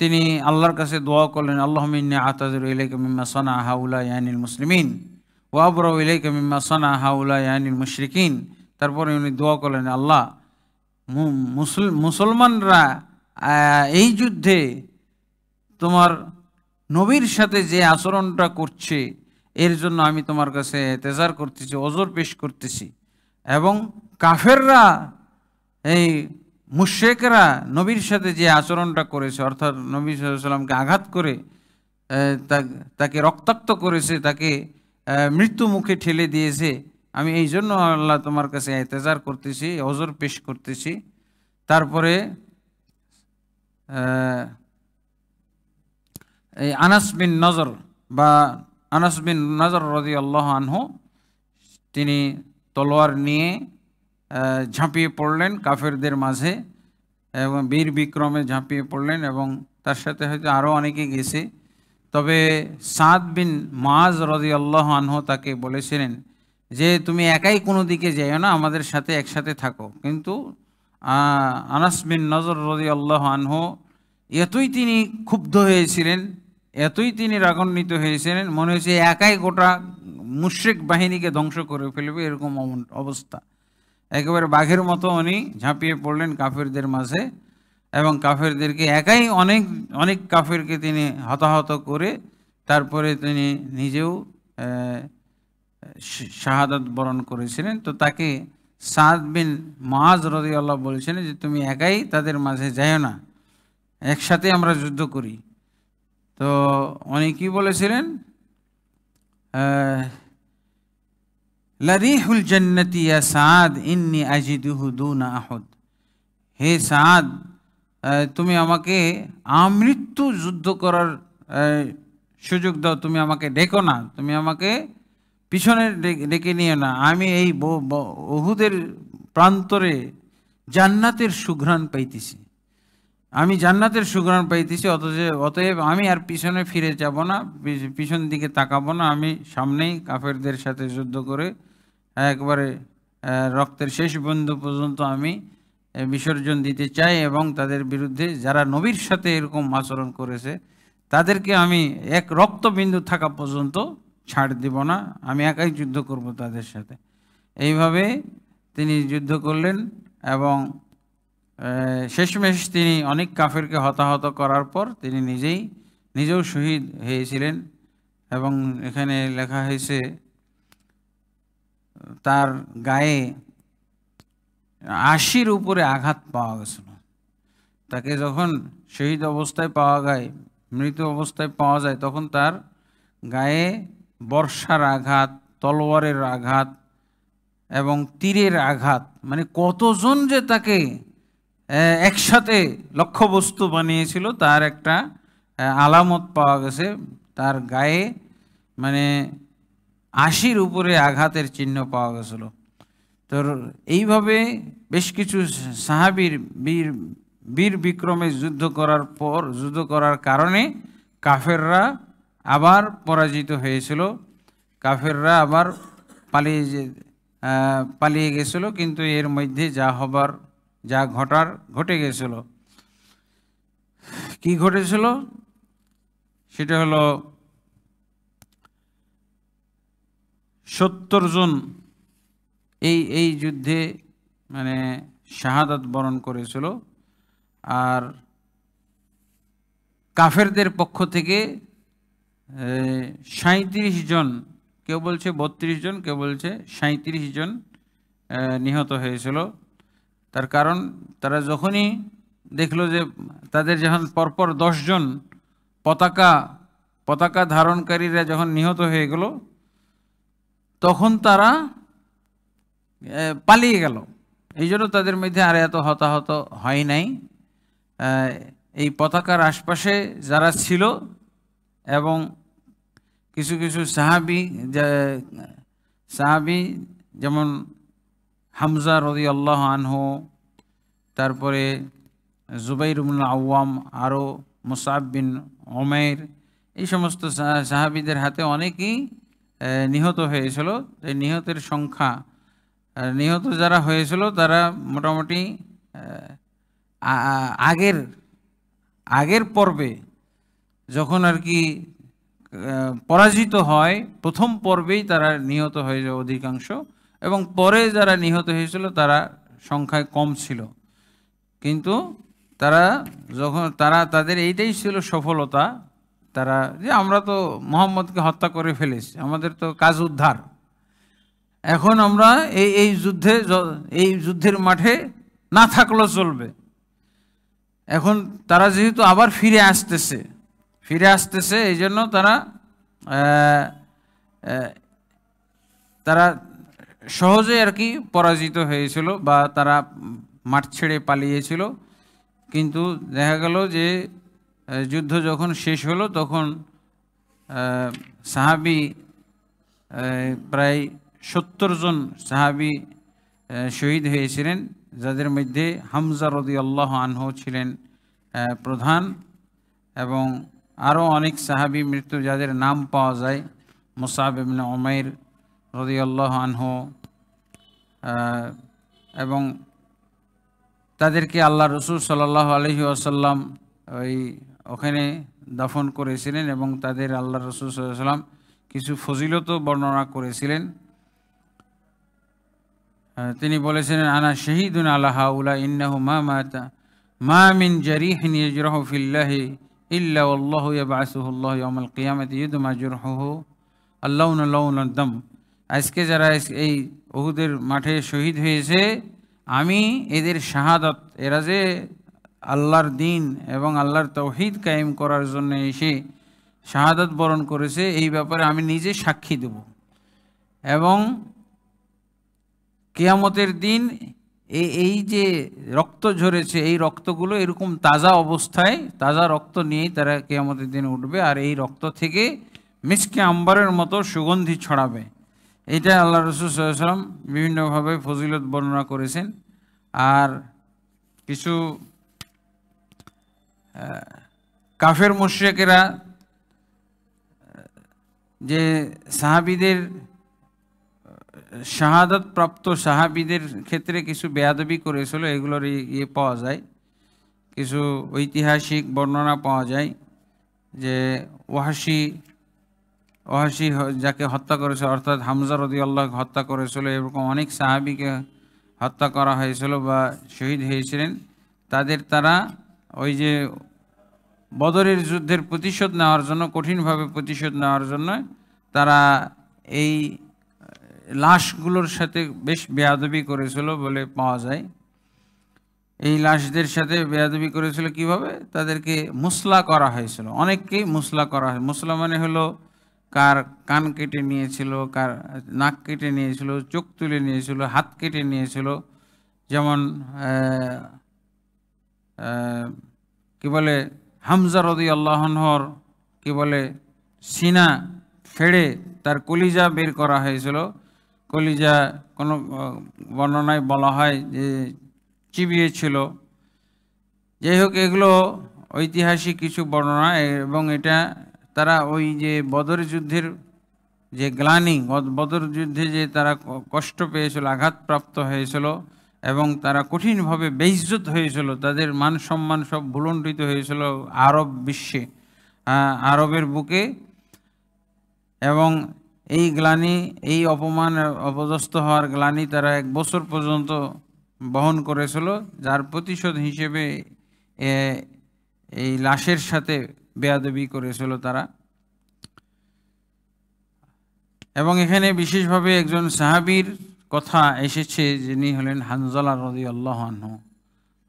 S1: তিনি আল্লাহর কাছে দোয়া করলেন, আল্লাহুম্মা ইন্নী আ'তাযিরু ইলাইকা মিম্মা সানা হাউলাই আনিল মুসলিমিন ওয়া আবরাউ ইলাইকা মিম্মা সানা হাউলাই আনিল মুশরিকিন। তারপরে উনি দোয়া করলেন, আল্লাহ, মুসলমানরা এই যুদ্ধে তোমার নবীর সাথে যে আচরণটা করছে, এর জন্য আমি তোমার কাছে এতেজার করতেছি, ওজর পেশ করতেছি। এবং কাফেররা, এই মুশরিকরা নবীর সাথে যে আচরণটা করেছে, অর্থাৎ নবী সাল্লাল্লাহু আলাইহি ওয়াসাল্লামকে আঘাত করে তাকে রক্তাক্ত করেছে, তাকে মৃত্যু মুখে ঠেলে দিয়েছে, আমি এই জন্য আল্লাহ তোমার কাছে এতেজার করতেছি, ওজর পেশ করতেছি। তারপরে এই আনাস বিন নজর রাদিয়াল্লাহু আনহু, তিনি তলোয়ার নিয়ে ঝাঁপিয়ে পড়লেন কাফেরদের মাঝে, এবং বীর বিক্রমে ঝাঁপিয়ে পড়লেন, এবং তার সাথে হয়তো আরও অনেকে গেছে। তবে সাদ বিন মুআজ রাদিয়াল্লাহু আনহু তাকে বলেছিলেন যে তুমি একাই কোনো দিকে যাইও না, আমাদের সাথে একসাথে থাকো। কিন্তু আনাস বিন নজর রাদিয়াল্লাহু আনহু এতই তিনি ক্ষুব্ধ হয়েছিলেন, এতই তিনি রাগান্বিত হয়েছিলেন, মনে হয়েছে একাই গোটা মুশরিক বাহিনীকে ধ্বংস করে ফেলবে, এরকম অবস্থা। একেবারে বাঘের মতো উনি ঝাঁপিয়ে পড়লেন কাফেরদের মাঝে, এবং কাফেরদেরকে একাই অনেক কাফেরকে তিনি হতাহত করে তারপরে তিনি নিজেও শাহাদাত বরণ করেছিলেন। তো তাকে সাদ বিন মুআজ রাদিয়াল্লাহু বলেছিলেন যে তুমি একাই তাদের মাঝে যাইও না, একসাথে আমরা যুদ্ধ করি। তো উনি কি বলেছিলেন, লারিহুল জান্নাতি ইয়া সাদ ইন্নী আজিদুহু দুনা আহুদ। হে সাদ, তুমি আমাকে আমৃত্যু যুদ্ধ করার সুযোগ দাও, তুমি আমাকে ডেকো না, তুমি আমাকে পিছনে ডেকে নিও না। আমি এই উহুদের প্রান্তরে জান্নাতের সুঘ্রাণ পাইতেছি, আমি জান্নাতের সুঘ্রাণ পাইতেছি, অতএব আমি আর পিছনে ফিরে যাব না, পিছন দিকে তাকাবো না, আমি সামনেই কাফেরদের সাথে যুদ্ধ করে একবারে রক্তের শেষ বিন্দু পর্যন্ত আমি বিসর্জন দিতে চাই, এবং তাদের বিরুদ্ধে যারা নবীর সাথে এরকম আচরণ করেছে তাদেরকে আমি এক রক্তবিন্দু থাকা পর্যন্ত ছাড় দিব না, আমি একাই যুদ্ধ করব তাদের সাথে। এইভাবে তিনি যুদ্ধ করলেন, এবং শেষমেশ তিনি অনেক কাফেরকে হতাহত করার পর তিনি নিজেও শহীদ হয়েছিলেন। এবং এখানে লেখা হয়েছে তার গায়ে 80-র উপরে আঘাত পাওয়া গেছিল। তাকে যখন শহীদ অবস্থায় পাওয়া যায়, মৃত অবস্থায় পাওয়া যায়, তখন তার গায়ে বর্ষার আঘাত, তলোয়ারের আঘাত এবং তীরের আঘাত, মানে কতজন যে তাকে একসাথে লক্ষ্যবস্তু বানিয়েছিল তার একটা আলামত পাওয়া গেছে। তার গায়ে মানে 80-র উপরে আঘাতের চিহ্ন পাওয়া গেছিল। তো এইভাবে বেশ কিছু সাহাবীর বীর বিক্রমে যুদ্ধ করার কারণে কাফেররা আবার পরাজিত হয়েছিল। কাফেররা আবার পালিয়ে গেছিল, কিন্তু এর মধ্যে যা ঘটার ঘটে গেছিল। কি ঘটেছিল সেটা হলো 70 জন এই যুদ্ধে মানে শাহাদাত বরণ করেছিল। আর কাফেরদের পক্ষ থেকে 37 জন, কেউ বলছে 32 জন, কেউ বলছে 37 জন নিহত হয়েছিল। তার কারণ তারা যখনই দেখলো যে তাদের যখন পরপর 10 জন পতাকা ধারণকারীরা যখন নিহত হয়ে গেল, তখন তারা পালিয়ে গেল। এই জন্য তাদের মধ্যে আর এত হতাহত হয় নাই। এই পতাকার আশপাশে যারা ছিল এবং কিছু কিছু সাহাবী যেমন হামজা রাদিয়াল্লাহু আনহু, তারপরে জুবাইর ইবনে আওয়াম, আরও মুসআব বিন উমাইর, এই সমস্ত সাহাবীদের হাতে অনেকেই নিহত হয়েছিল। এই নিহতের সংখ্যা, নিহত যারা হয়েছিল তারা মোটামুটি আগের পর্বে যখন আর কি পরাজিত হয়, প্রথম পর্বেই তারা নিহত হয়ে যায় অধিকাংশ, এবং পরে যারা নিহত হয়েছিল তারা সংখ্যায় কম ছিল। কিন্তু তাদের এইটাই ছিল সফলতা, তারা যে আমরা তো মুহাম্মদকে হত্যা করে ফেলেছি, আমাদের তো কাজ উদ্ধার, এখন আমরা এই যুদ্ধের মাঠে না থাকলেও চলবে। এখন তারা যেহেতু আবার ফিরে আসতেছে, এই জন্য তারা সহজে আর কি পরাজিত হয়েছিল বা তারা মাঠ ছেড়ে পালিয়েছিল। কিন্তু দেখা গেল যে যুদ্ধ যখন শেষ হলো তখন সাহাবী প্রায় 70 জন সাহাবী শহীদ হয়েছিলেন, যাদের মধ্যে হামজা রাদিয়াল্লাহু আনহু ছিলেন প্রধান, এবং আরও অনেক সাহাবী মৃত্যু যাদের নাম পাওয়া যায়, মুসআব ইবনে উমাইর রাদিয়াল্লাহু আনহু, এবং তাদেরকে আল্লাহ রসুল সাল্লাল্লাহু আলাইহি ওয়াসাল্লাম ওখানে দাফন করেছিলেন, এবং তাদের আল্লাহ রসুল সাল্লাল্লাহু আলাইহি ওয়াসাল্লাম কিছু ফজিলতও বর্ণনা করেছিলেন। তিনি বলেছিলেন, আনা শহীদুন আলা হাউলা ইন্নাহু মা মিন জারিহিন ইয়াজরাহু ফিল্লাহি ইল্লা ওয়াল্লাহু ইয়াবআসুহুল্লাহু ইয়াওমাল কিয়ামাতি ইউদমা জুরহুহু আল্লাউনা লাউনাদ দাম। আজকে যারা এই উহুদের মাঠে শহীদ হয়েছে, আমি এদের শাহাদাত, এরা যে আল্লাহর দ্বীন এবং আল্লাহর তাওহীদ কায়েম করার জন্য এসে শাহাদাত বরণ করেছে, এই ব্যাপারে আমি নিজে সাক্ষী দেব। এবং কিয়ামতের দিন এই যে রক্ত ঝরেছে, এই রক্তগুলো এরকম তাজা অবস্থায়, তাজা রক্ত নিয়েই তারা কিয়ামতের দিন উঠবে, আর এই রক্ত থেকে মিসকে আম্বারের মতো সুগন্ধি ছড়াবে। এটা আল্লাহ রসুল সাল্লাল্লাহু আলাইহি ওয়াসাল্লাম বিভিন্নভাবে ফজিলত বর্ণনা করেছেন। আর কিছু কাফের মুশরিকেরা যে সাহাবীদের শাহাদাত প্রাপ্ত সাহাবীদের ক্ষেত্রে কিছু বেয়াদবি করেছিল, এগুলোর পাওয়া যায়, কিছু ঐতিহাসিক বর্ণনা পাওয়া যায় যে ওয়াহশী যাকে হত্যা করেছিল, অর্থাৎ হামজা রাদিয়াল্লাহু হত্যা করেছিল, এরকম অনেক সাহাবীকে হত্যা করা হয়েছিল বা শহীদ হয়েছিলেন। তারা ওই যে বদরের যুদ্ধের প্রতিশোধ নেওয়ার জন্য, কঠিনভাবে প্রতিশোধ নেওয়ার জন্য তারা এই লাশগুলোর সাথে বেশ বেয়াদবি করেছিল বলে পাওয়া যায়। এই লাশদের সাথে বেয়াদবি করেছিল কিভাবে? তাদেরকে মুসলা করা হয়েছিল, অনেককেই মুসলা করা হয়। মুসলা মানে হলো কার কান কেটে নিয়েছিল, কার নাক কেটে নিয়েছিল, চোখ তুলে নিয়েছিল, হাত কেটে নিয়েছিল। যেমন কি বলে, হামজা রাদিয়াল্লাহু আনহুর কি বলে সিনা ফেড়ে তার কলিজা বের করা হয়েছিল। কলিজা কোনো বর্ণনায় বলা হয় যে চিবিয়েছিল। যাই হোক, এগুলো ঐতিহাসিক কিছু বর্ণনা, এবং এটা তারা ওই যে বদর যুদ্ধের যে গ্লানি, বদর যুদ্ধে যে তারা কষ্ট পেয়েছিল, আঘাতপ্রাপ্ত হয়েছিল এবং তারা কঠিনভাবে বেইজ্জত হয়েছিল, তাদের মান সম্মান সব ভুলণ্ঠিত হয়েছিল আরব বিশ্বে, আরবের বুকে। এবং এই গ্লানি, এই অপমান, অপদস্থ হওয়ার গ্লানি তারা 1 বছর পর্যন্ত বহন করেছিল, যার প্রতিশোধ হিসেবে এই লাশের সাথে বেয়াদবি করেছিল তারা। এবং এখানে বিশেষভাবে একজন সাহাবীর কথা এসেছে, যিনি হলেন হানজালা রাদিয়াল্লাহু আনহু।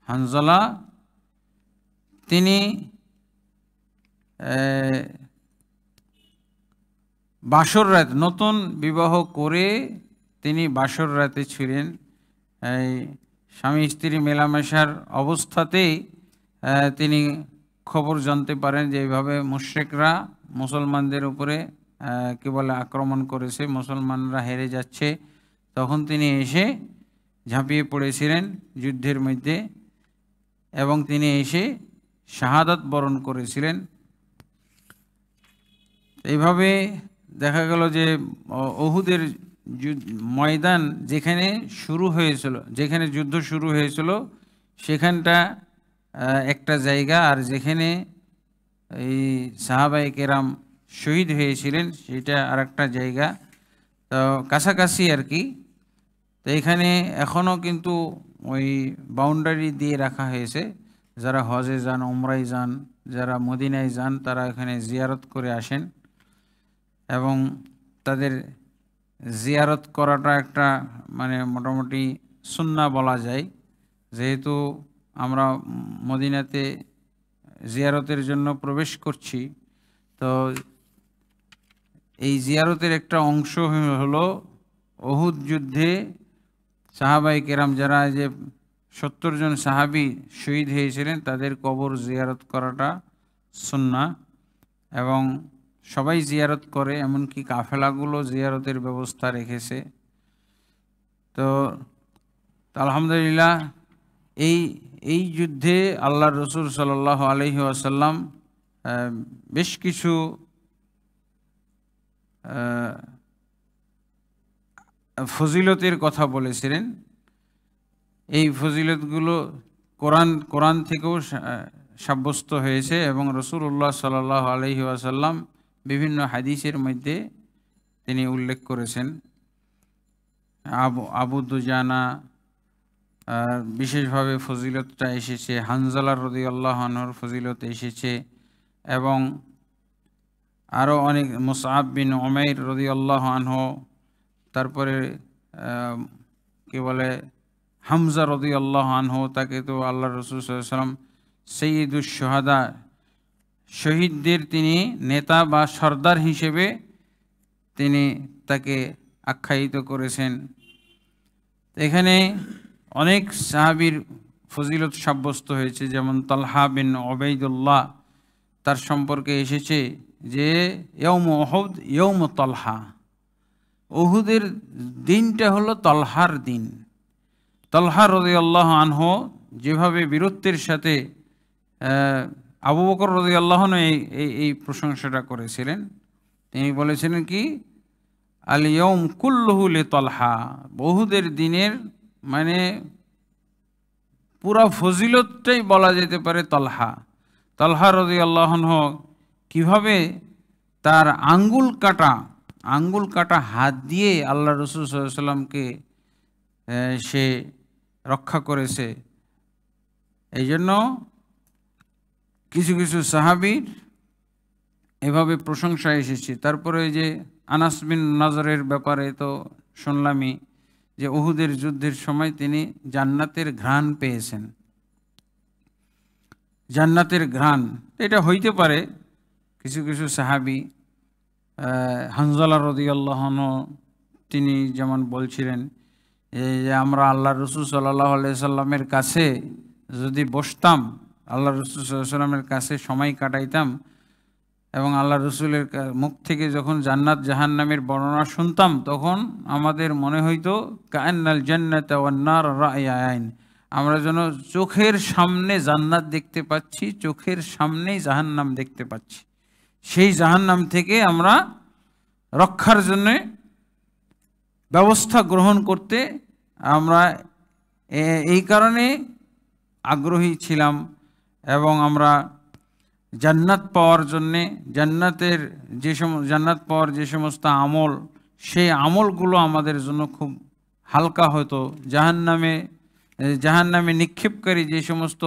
S1: হানজালা তিনি বাসর রাত, নতুন বিবাহ করে তিনি বাসর রাতে ছিলেন। এই স্বামী স্ত্রী মেলামেশার অবস্থাতেই তিনি খবর জানতে পারেন যে এইভাবে মুশরিকরা মুসলমানদের উপরে কি বলে আক্রমণ করেছে, মুসলমানরা হেরে যাচ্ছে। তখন তিনি এসে ঝাঁপিয়ে পড়েছিলেন যুদ্ধের মধ্যে এবং তিনি এসে শাহাদাত বরণ করেছিলেন। এইভাবে দেখা গেল যে উহুদের ময়দান যেখানে শুরু হয়েছিল, যেখানে যুদ্ধ শুরু হয়েছিল সেখানটা একটা জায়গা, আর যেখানে এই সাহাবায়ে কেরাম শহীদ হয়েছিলেন সেটা আর একটা জায়গা, তো কাছাকাছি আর কি। তো এখানে এখনও কিন্তু ওই বাউন্ডারি দিয়ে রাখা হয়েছে, যারা হজে যান, উমরায় যান, যারা মদিনায় যান, তারা এখানে জিয়ারত করে আসেন। এবং তাদের জিয়ারত করাটা একটা মানে মোটামুটি সুন্নাহ বলা যায়, যেহেতু আমরা মদিনাতে জিয়ারতের জন্য প্রবেশ করছি। তো এই জিয়ারতের একটা অংশ হলো উহুদ যুদ্ধে সাহাবায়ে কেরাম, যারা যে 70 জন সাহাবী শহীদ হয়েছিলেন, তাদের কবর জিয়ারত করাটা সুন্নাহ এবং সবাই জিয়ারত করে, এমনকি কাফেলাগুলো জিয়ারতের ব্যবস্থা রেখেছে। তো আলহামদুলিল্লাহ এই যুদ্ধে আল্লাহর রাসূল সাল্লাল্লাহু আলাইহি ওয়াসাল্লাম বেশ কিছু ফজিলতের কথা বলেছিলেন। এই ফজিলতগুলো কোরআন থেকেও সাব্যস্ত হয়েছে এবং রাসূলুল্লাহ সাল্লাল্লাহু আলাইহি ওয়াসাল্লাম বিভিন্ন হাদিসের মধ্যে তিনি উল্লেখ করেছেন। আবু দুজানা বিশেষভাবে ফজিলতটা এসেছে, হানজালা রাদিয়াল্লাহু আনহুর ফজিলত এসেছে এবং আরও অনেক, মুসআব বিন উমাইর রাদিয়াল্লাহু আনহু, তারপরে কি বলে হামজা রাদিয়াল্লাহু আনহু, তাকে তো আল্লাহ রাসূল সাল্লাল্লাহু আলাইহি ওয়াসাল্লাম সাইয়্যিদুশ শুহাদা, শহীদদের তিনি নেতা বা সর্দার হিসেবে তিনি তাকে আখ্যায়িত করেছেন। এখানে অনেক সাহাবীর ফজিলত সাব্যস্ত হয়েছে, যেমন তালহা বিন উবাইদুল্লাহ, তার সম্পর্কে এসেছে যে ইয়াউম উহুদ ইয়াউম তালহা, উহুদের দিনটা হলো তালহার দিন। তালহা রাদিয়াল্লাহু আনহু যেভাবে বীরত্বের সাথে আবু বকর রাদিয়াল্লাহু আনহু এই প্রশংসাটা করেছিলেন। তিনি বলেছিলেন কি, আল ইয়াউম কুল্লুহু লি তালহা, উহুদের দিনের মানে পুরা ফজিলতটাই বলা যেতে পারে তালহা রাদিয়াল্লাহু আনহু কিভাবে তার আঙ্গুল কাটা হাত দিয়ে আল্লাহ রাসূল সাল্লাল্লাহু আলাইহি ওয়াসাল্লামকে সে রক্ষা করেছে। এই জন্য কিছু কিছু সাহাবীর এভাবে প্রশংসা এসেছে। তারপরে যে আনাস বিন নাজরের ব্যাপারে তো শুনলামই যে উহুদের যুদ্ধের সময় তিনি জান্নাতের ঘ্রাণ পেয়েছেন। জান্নাতের ঘ্রাণ এটা হইতে পারে কিছু কিছু সাহাবী, হানজালা রাদিয়াল্লাহু আনহু তিনি যেমন বলছিলেন যে আমরা আল্লাহ রাসূল সাল্লাল্লাহু আলাইহি সাল্লামের কাছে যদি বসতাম, আল্লাহ রাসূল সাল্লাল্লাহু আলাইহি সাল্লামের কাছে সময় কাটাইতাম এবং আল্লাহ রসুলের মুখ থেকে যখন জান্নাত জাহান্নামের বর্ণনা শুনতাম, তখন আমাদের মনে হইতো কান্নাল জান্নাতা ওয়ান নার রা'ই আইন, আমরা যেন চোখের সামনে জান্নাত দেখতে পাচ্ছি, চোখের সামনেই জাহান্নাম দেখতে পাচ্ছি। সেই জাহান্নাম থেকে আমরা রক্ষার জন্য ব্যবস্থা গ্রহণ করতে আমরা এই কারণে আগ্রহী ছিলাম, এবং আমরা জান্নাত পাওয়ার জন্যে জান্নাত পাওয়ার যে সমস্ত আমল, সেই আমলগুলো আমাদের জন্য খুব হালকা হতো। জাহান্নামে নিক্ষেপকারী যে সমস্ত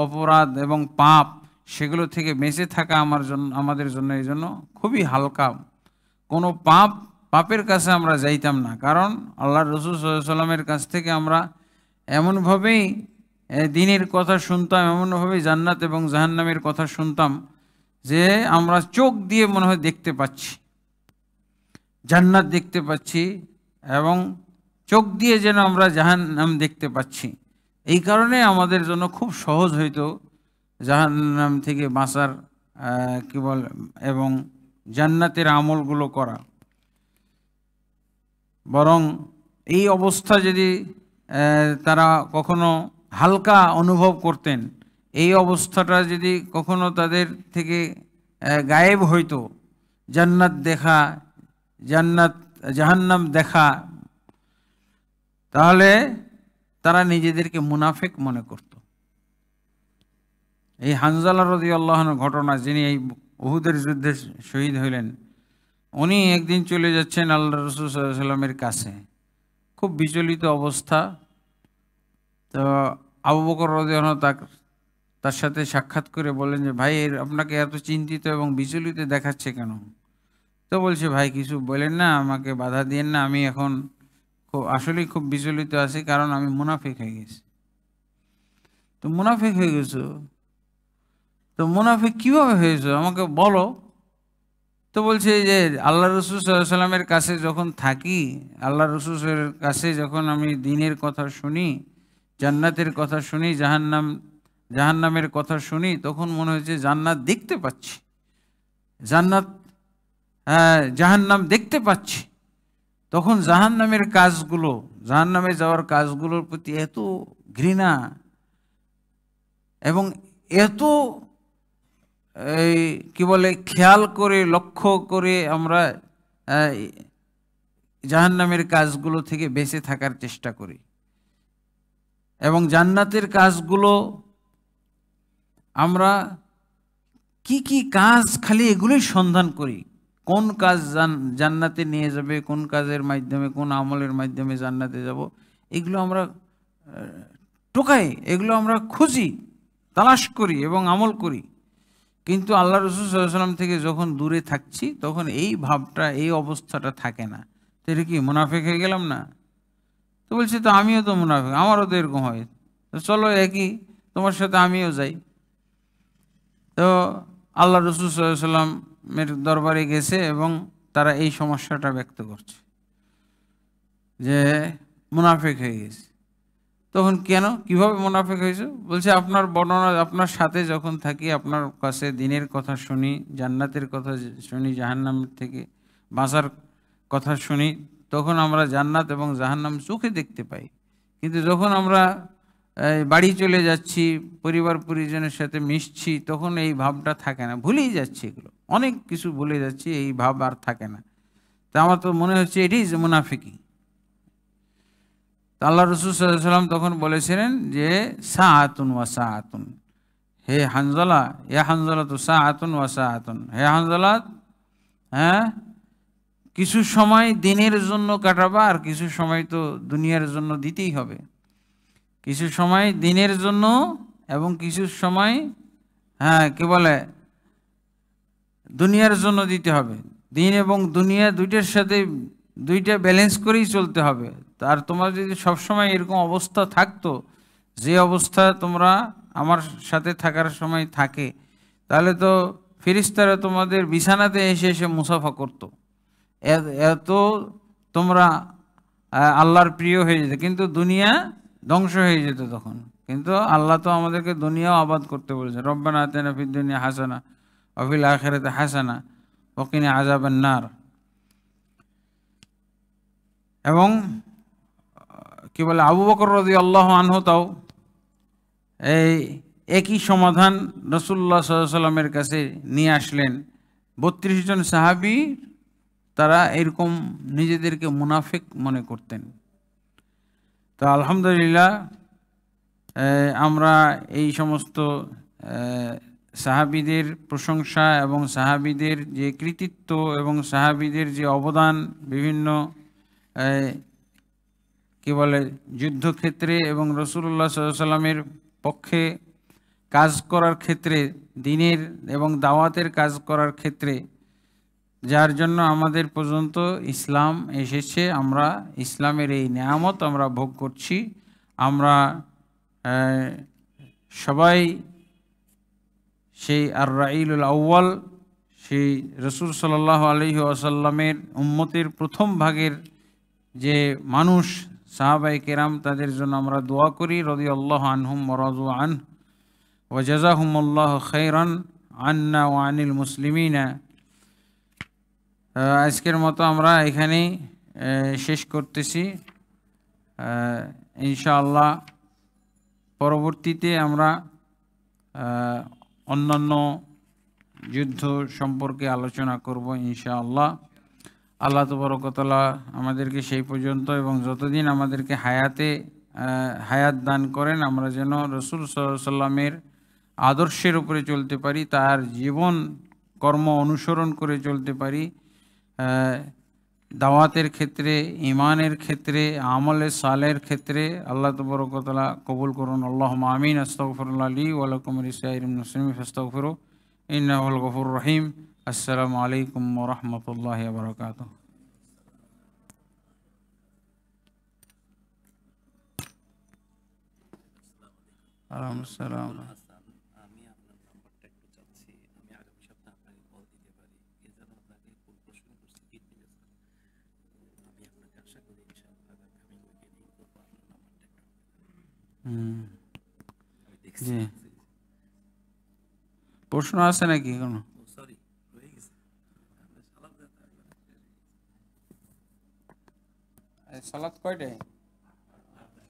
S1: অপরাধ এবং পাপ, সেগুলো থেকে বেঁচে থাকা আমাদের জন্য এই জন্য খুবই হালকা। কোনো পাপের কাছে আমরা যাইতাম না, কারণ আল্লাহ রসুল সাল্লাল্লাহু আলাইহি ওয়াসাল্লামের কাছ থেকে আমরা এমনভাবেই দ্বীনের কথা শুনতাম, এমনভাবেই জান্নাত এবং জাহান্নামের কথা শুনতাম যে আমরা চোখ দিয়ে মনে হয় দেখতে পাচ্ছি, জান্নাত দেখতে পাচ্ছি, এবং চোখ দিয়ে যেন আমরা জাহান্নাম দেখতে পাচ্ছি। এই কারণে আমাদের জন্য খুব সহজ হইতো জাহান্নাম থেকে বাঁচার এবং জান্নাতের আমলগুলো করা। বরং এই অবস্থা যদি তারা কখনো হালকা অনুভব করতেন, এই অবস্থাটা যদি কখনো তাদের থেকে গায়েব হইতো, জাহান্নাম দেখা, তাহলে তারা নিজেদেরকে মুনাফিক মনে করত। এই হানজালা রাদিয়াল্লাহু আনহুর ঘটনা, যিনি এই উহুদের যুদ্ধে শহীদ হইলেন, উনি একদিন চলে যাচ্ছেন আল্লাহ রাসূল সাল্লাল্লাহু আলাইহি ওয়াসাল্লামের কাছে, খুব বিচলিত অবস্থা। তো আবু বকর রাদিয়াল্লাহু আনহু তার সাথে সাক্ষাৎ করে বলেন যে, ভাই আপনাকে এত চিন্তিত এবং বিচলিত দেখাচ্ছে কেন? তো বলছে, ভাই কিছু বলেন না, আমাকে বাধা দিয়েন না, আমি এখন আসলেই খুব বিচলিত আছি, কারণ আমি মুনাফিক হয়ে গেছি। তো মুনাফিক হয়ে গেছো? তো মুনাফিক কিভাবে হয়েছো আমাকে বলো। তো বলছে যে, আল্লাহ রসুল সাল্লাল্লাহু আলাইহি ওয়াসাল্লামের কাছে যখন থাকি, আল্লাহ রসুলের কাছে যখন আমি দ্বীনের কথা শুনি, জান্নাতের কথা শুনি, জাহান্নামের কথা শুনি, তখন মনে হচ্ছে জান্নাত দেখতে পাচ্ছি, জাহান্নাম দেখতে পাচ্ছি। তখন জাহান্নামে যাওয়ার কাজগুলোর প্রতি এত ঘৃণা এবং এত খেয়াল করে লক্ষ্য করে আমরা জাহান্নামের কাজগুলো থেকে বেঁচে থাকার চেষ্টা করি, এবং জান্নাতের কাজগুলো আমরা কি কি কাজ খালি এগুলোই সন্ধান করি। কোন কাজ জান্নাতে নিয়ে যাবে, কোন কাজের মাধ্যমে, কোন আমলের মাধ্যমে জান্নাতে যাব, এগুলো আমরা টোকাই, এগুলো আমরা খুঁজি, তালাশ করি এবং আমল করি। কিন্তু আল্লাহ রাসূল সাল্লাল্লাহু আলাইহি ওয়াসাল্লাম থেকে যখন দূরে থাকছি, তখন এই ভাবটা, এই অবস্থাটা থাকে না। তো এটা কি মুনাফিক হয়ে গেলাম না? তো বলছে, তো আমিও তো মুনাফিক, আমারও তো এরকম হয়, তো চলো একই, তোমার সাথে আমিও যাই। তো আল্লাহ রাসূল সাল্লাল্লাহু আলাইহি ওয়াসাল্লামের দরবারে গেছে এবং তারা এই সমস্যাটা ব্যক্ত করছে যে মুনাফিক হয়ে গেছে। তখন কিভাবে মুনাফিক হয়েছে? বলছে, আপনার বর্ণনা, আপনার সাথে যখন থাকি, আপনার কাছে দ্বীনের কথা শুনি, জান্নাতের কথা শুনি, জাহান্নাম থেকে বাঁচার কথা শুনি, তখন আমরা জান্নাত এবং জাহান্নাম চোখে দেখতে পাই। কিন্তু যখন আমরা বাড়ি চলে যাচ্ছি, পরিবার পরিজনের সাথে মিশছি, তখন এই ভাবটা থাকে না, ভুলেই যাচ্ছি, এগুলো অনেক কিছু ভুলে যাচ্ছি, এই ভাব আর থাকে না। তা আমার তো মনে হচ্ছে এটাই যে মুনাফিকি। আল্লাহ রাসূল সাল্লাল্লাহু আলাইহি ওয়াসাল্লাম তখন বলেছিলেন যে, সাআতুন ওয়া সাআতুন, হে হানজালা, তো সাআতুন ওয়া সাআতুন, হে হানজালা, কিছু সময় দ্বীনের জন্য কাটাবা, আর কিছু সময় তো দুনিয়ার জন্য দিতেই হবে। কিছু সময় দ্বীনের জন্য এবং কিছু সময় দুনিয়ার জন্য দিতে হবে। দ্বীন এবং দুনিয়া দুইটার সাথে দুইটা ব্যালেন্স করেই চলতে হবে। আর তোমার যদি সবসময় এরকম অবস্থা থাকতো, যে অবস্থা তোমরা আমার সাথে থাকার সময় থাকে, তাহলে তো ফেরেশতারা তোমাদের বিছানাতে এসে এসে মুসাফা করতো, এত তোমরা আল্লাহর প্রিয় হয়ে যেত, কিন্তু দুনিয়া ধ্বংস হয়ে যেত তখন। কিন্তু আল্লাহ তো আমাদেরকে দুনিয়াও আবাদ করতে বলেছে, রব্বানা আতিনা ফিদ দুনিয়া হাসানা ওয়া ফিল আখিরাতি হাসানা ওয়া কিনা আযাবান নার। এবং আবু বকর রাদিয়াল্লাহু আনহু তাও এই একই সমাধান রাসূলুল্লাহ সাল্লাল্লাহু আলাইহি ওয়াসাল্লামের কাছে নিয়ে আসলেন। 32 জন সাহাবী তারা এরকম নিজেদেরকে মুনাফিক মনে করতেন। তো আলহামদুলিল্লাহ আমরা এই সমস্ত সাহাবীদের প্রশংসা এবং সাহাবীদের যে কৃতিত্ব এবং সাহাবীদের যে অবদান বিভিন্ন কি বলে যুদ্ধক্ষেত্রে এবং রাসূলুল্লাহ সাল্লাল্লাহু আলাইহি ওয়াসাল্লামের পক্ষে কাজ করার ক্ষেত্রে, দ্বীনের এবং দাওয়াতের কাজ করার ক্ষেত্রে, যার জন্য আমাদের পর্যন্ত ইসলাম এসেছে, আমরা ইসলামের এই নেয়ামত আমরা ভোগ করছি। আমরা সবাই সেই আর রাইলুল আউয়াল, সেই রাসূল সাল্লাল্লাহু আলাইহি ওয়াসাল্লামের উম্মতের প্রথম ভাগের যে মানুষ সাহাবায়ে কেরাম, তাদের জন্য আমরা দোয়া করি। রাদিয়াল্লাহু আনহুম ওয়া রাদু আনহু ওয়া জাযাহুমুল্লাহু খাইরান আন্না ওয়া আনিল মুসলিমিনা। আজকের মতো আমরা এখানেই শেষ করতেছি। ইনশাআল্লাহ পরবর্তীতে আমরা অন্যান্য যুদ্ধ সম্পর্কে আলোচনা করব ইনশাআল্লাহ। আল্লাহ তাবারক ওয়া তাআলা আমাদেরকে সেই পর্যন্ত এবং যতদিন আমাদেরকে হায়াত দান করেন, আমরা যেন রাসূল সাল্লাল্লাহু আলাইহি ওয়াসাল্লামের আদর্শের উপরে চলতে পারি, তার জীবন কর্ম অনুসরণ করে চলতে পারি। দাওয়াতের ক্ষেত্রে, ঈমানের ক্ষেত্রে, আমলে সালের ক্ষেত্রে আল্লাহ তাবারক ওয়া তাআলা কবুল করুন। আল্লাহুম্মা আমিন। আস্তাগফিরুল্লাহ লি ওয়া লাকুম ওয়া লিসাইরিল মুসলিমিন ফাস্তাগফিরু ইন্নাহুল গফুরুর রহিম। আসসালামু আলাইকুম ওয়া রাহমাতুল্লাহি ওয়া বারাকাতুহু। ওয়ালাইকুম আসসালাম। জি, প্রশ্ন আছে নাকি কোনো? সালাত কয়টায়?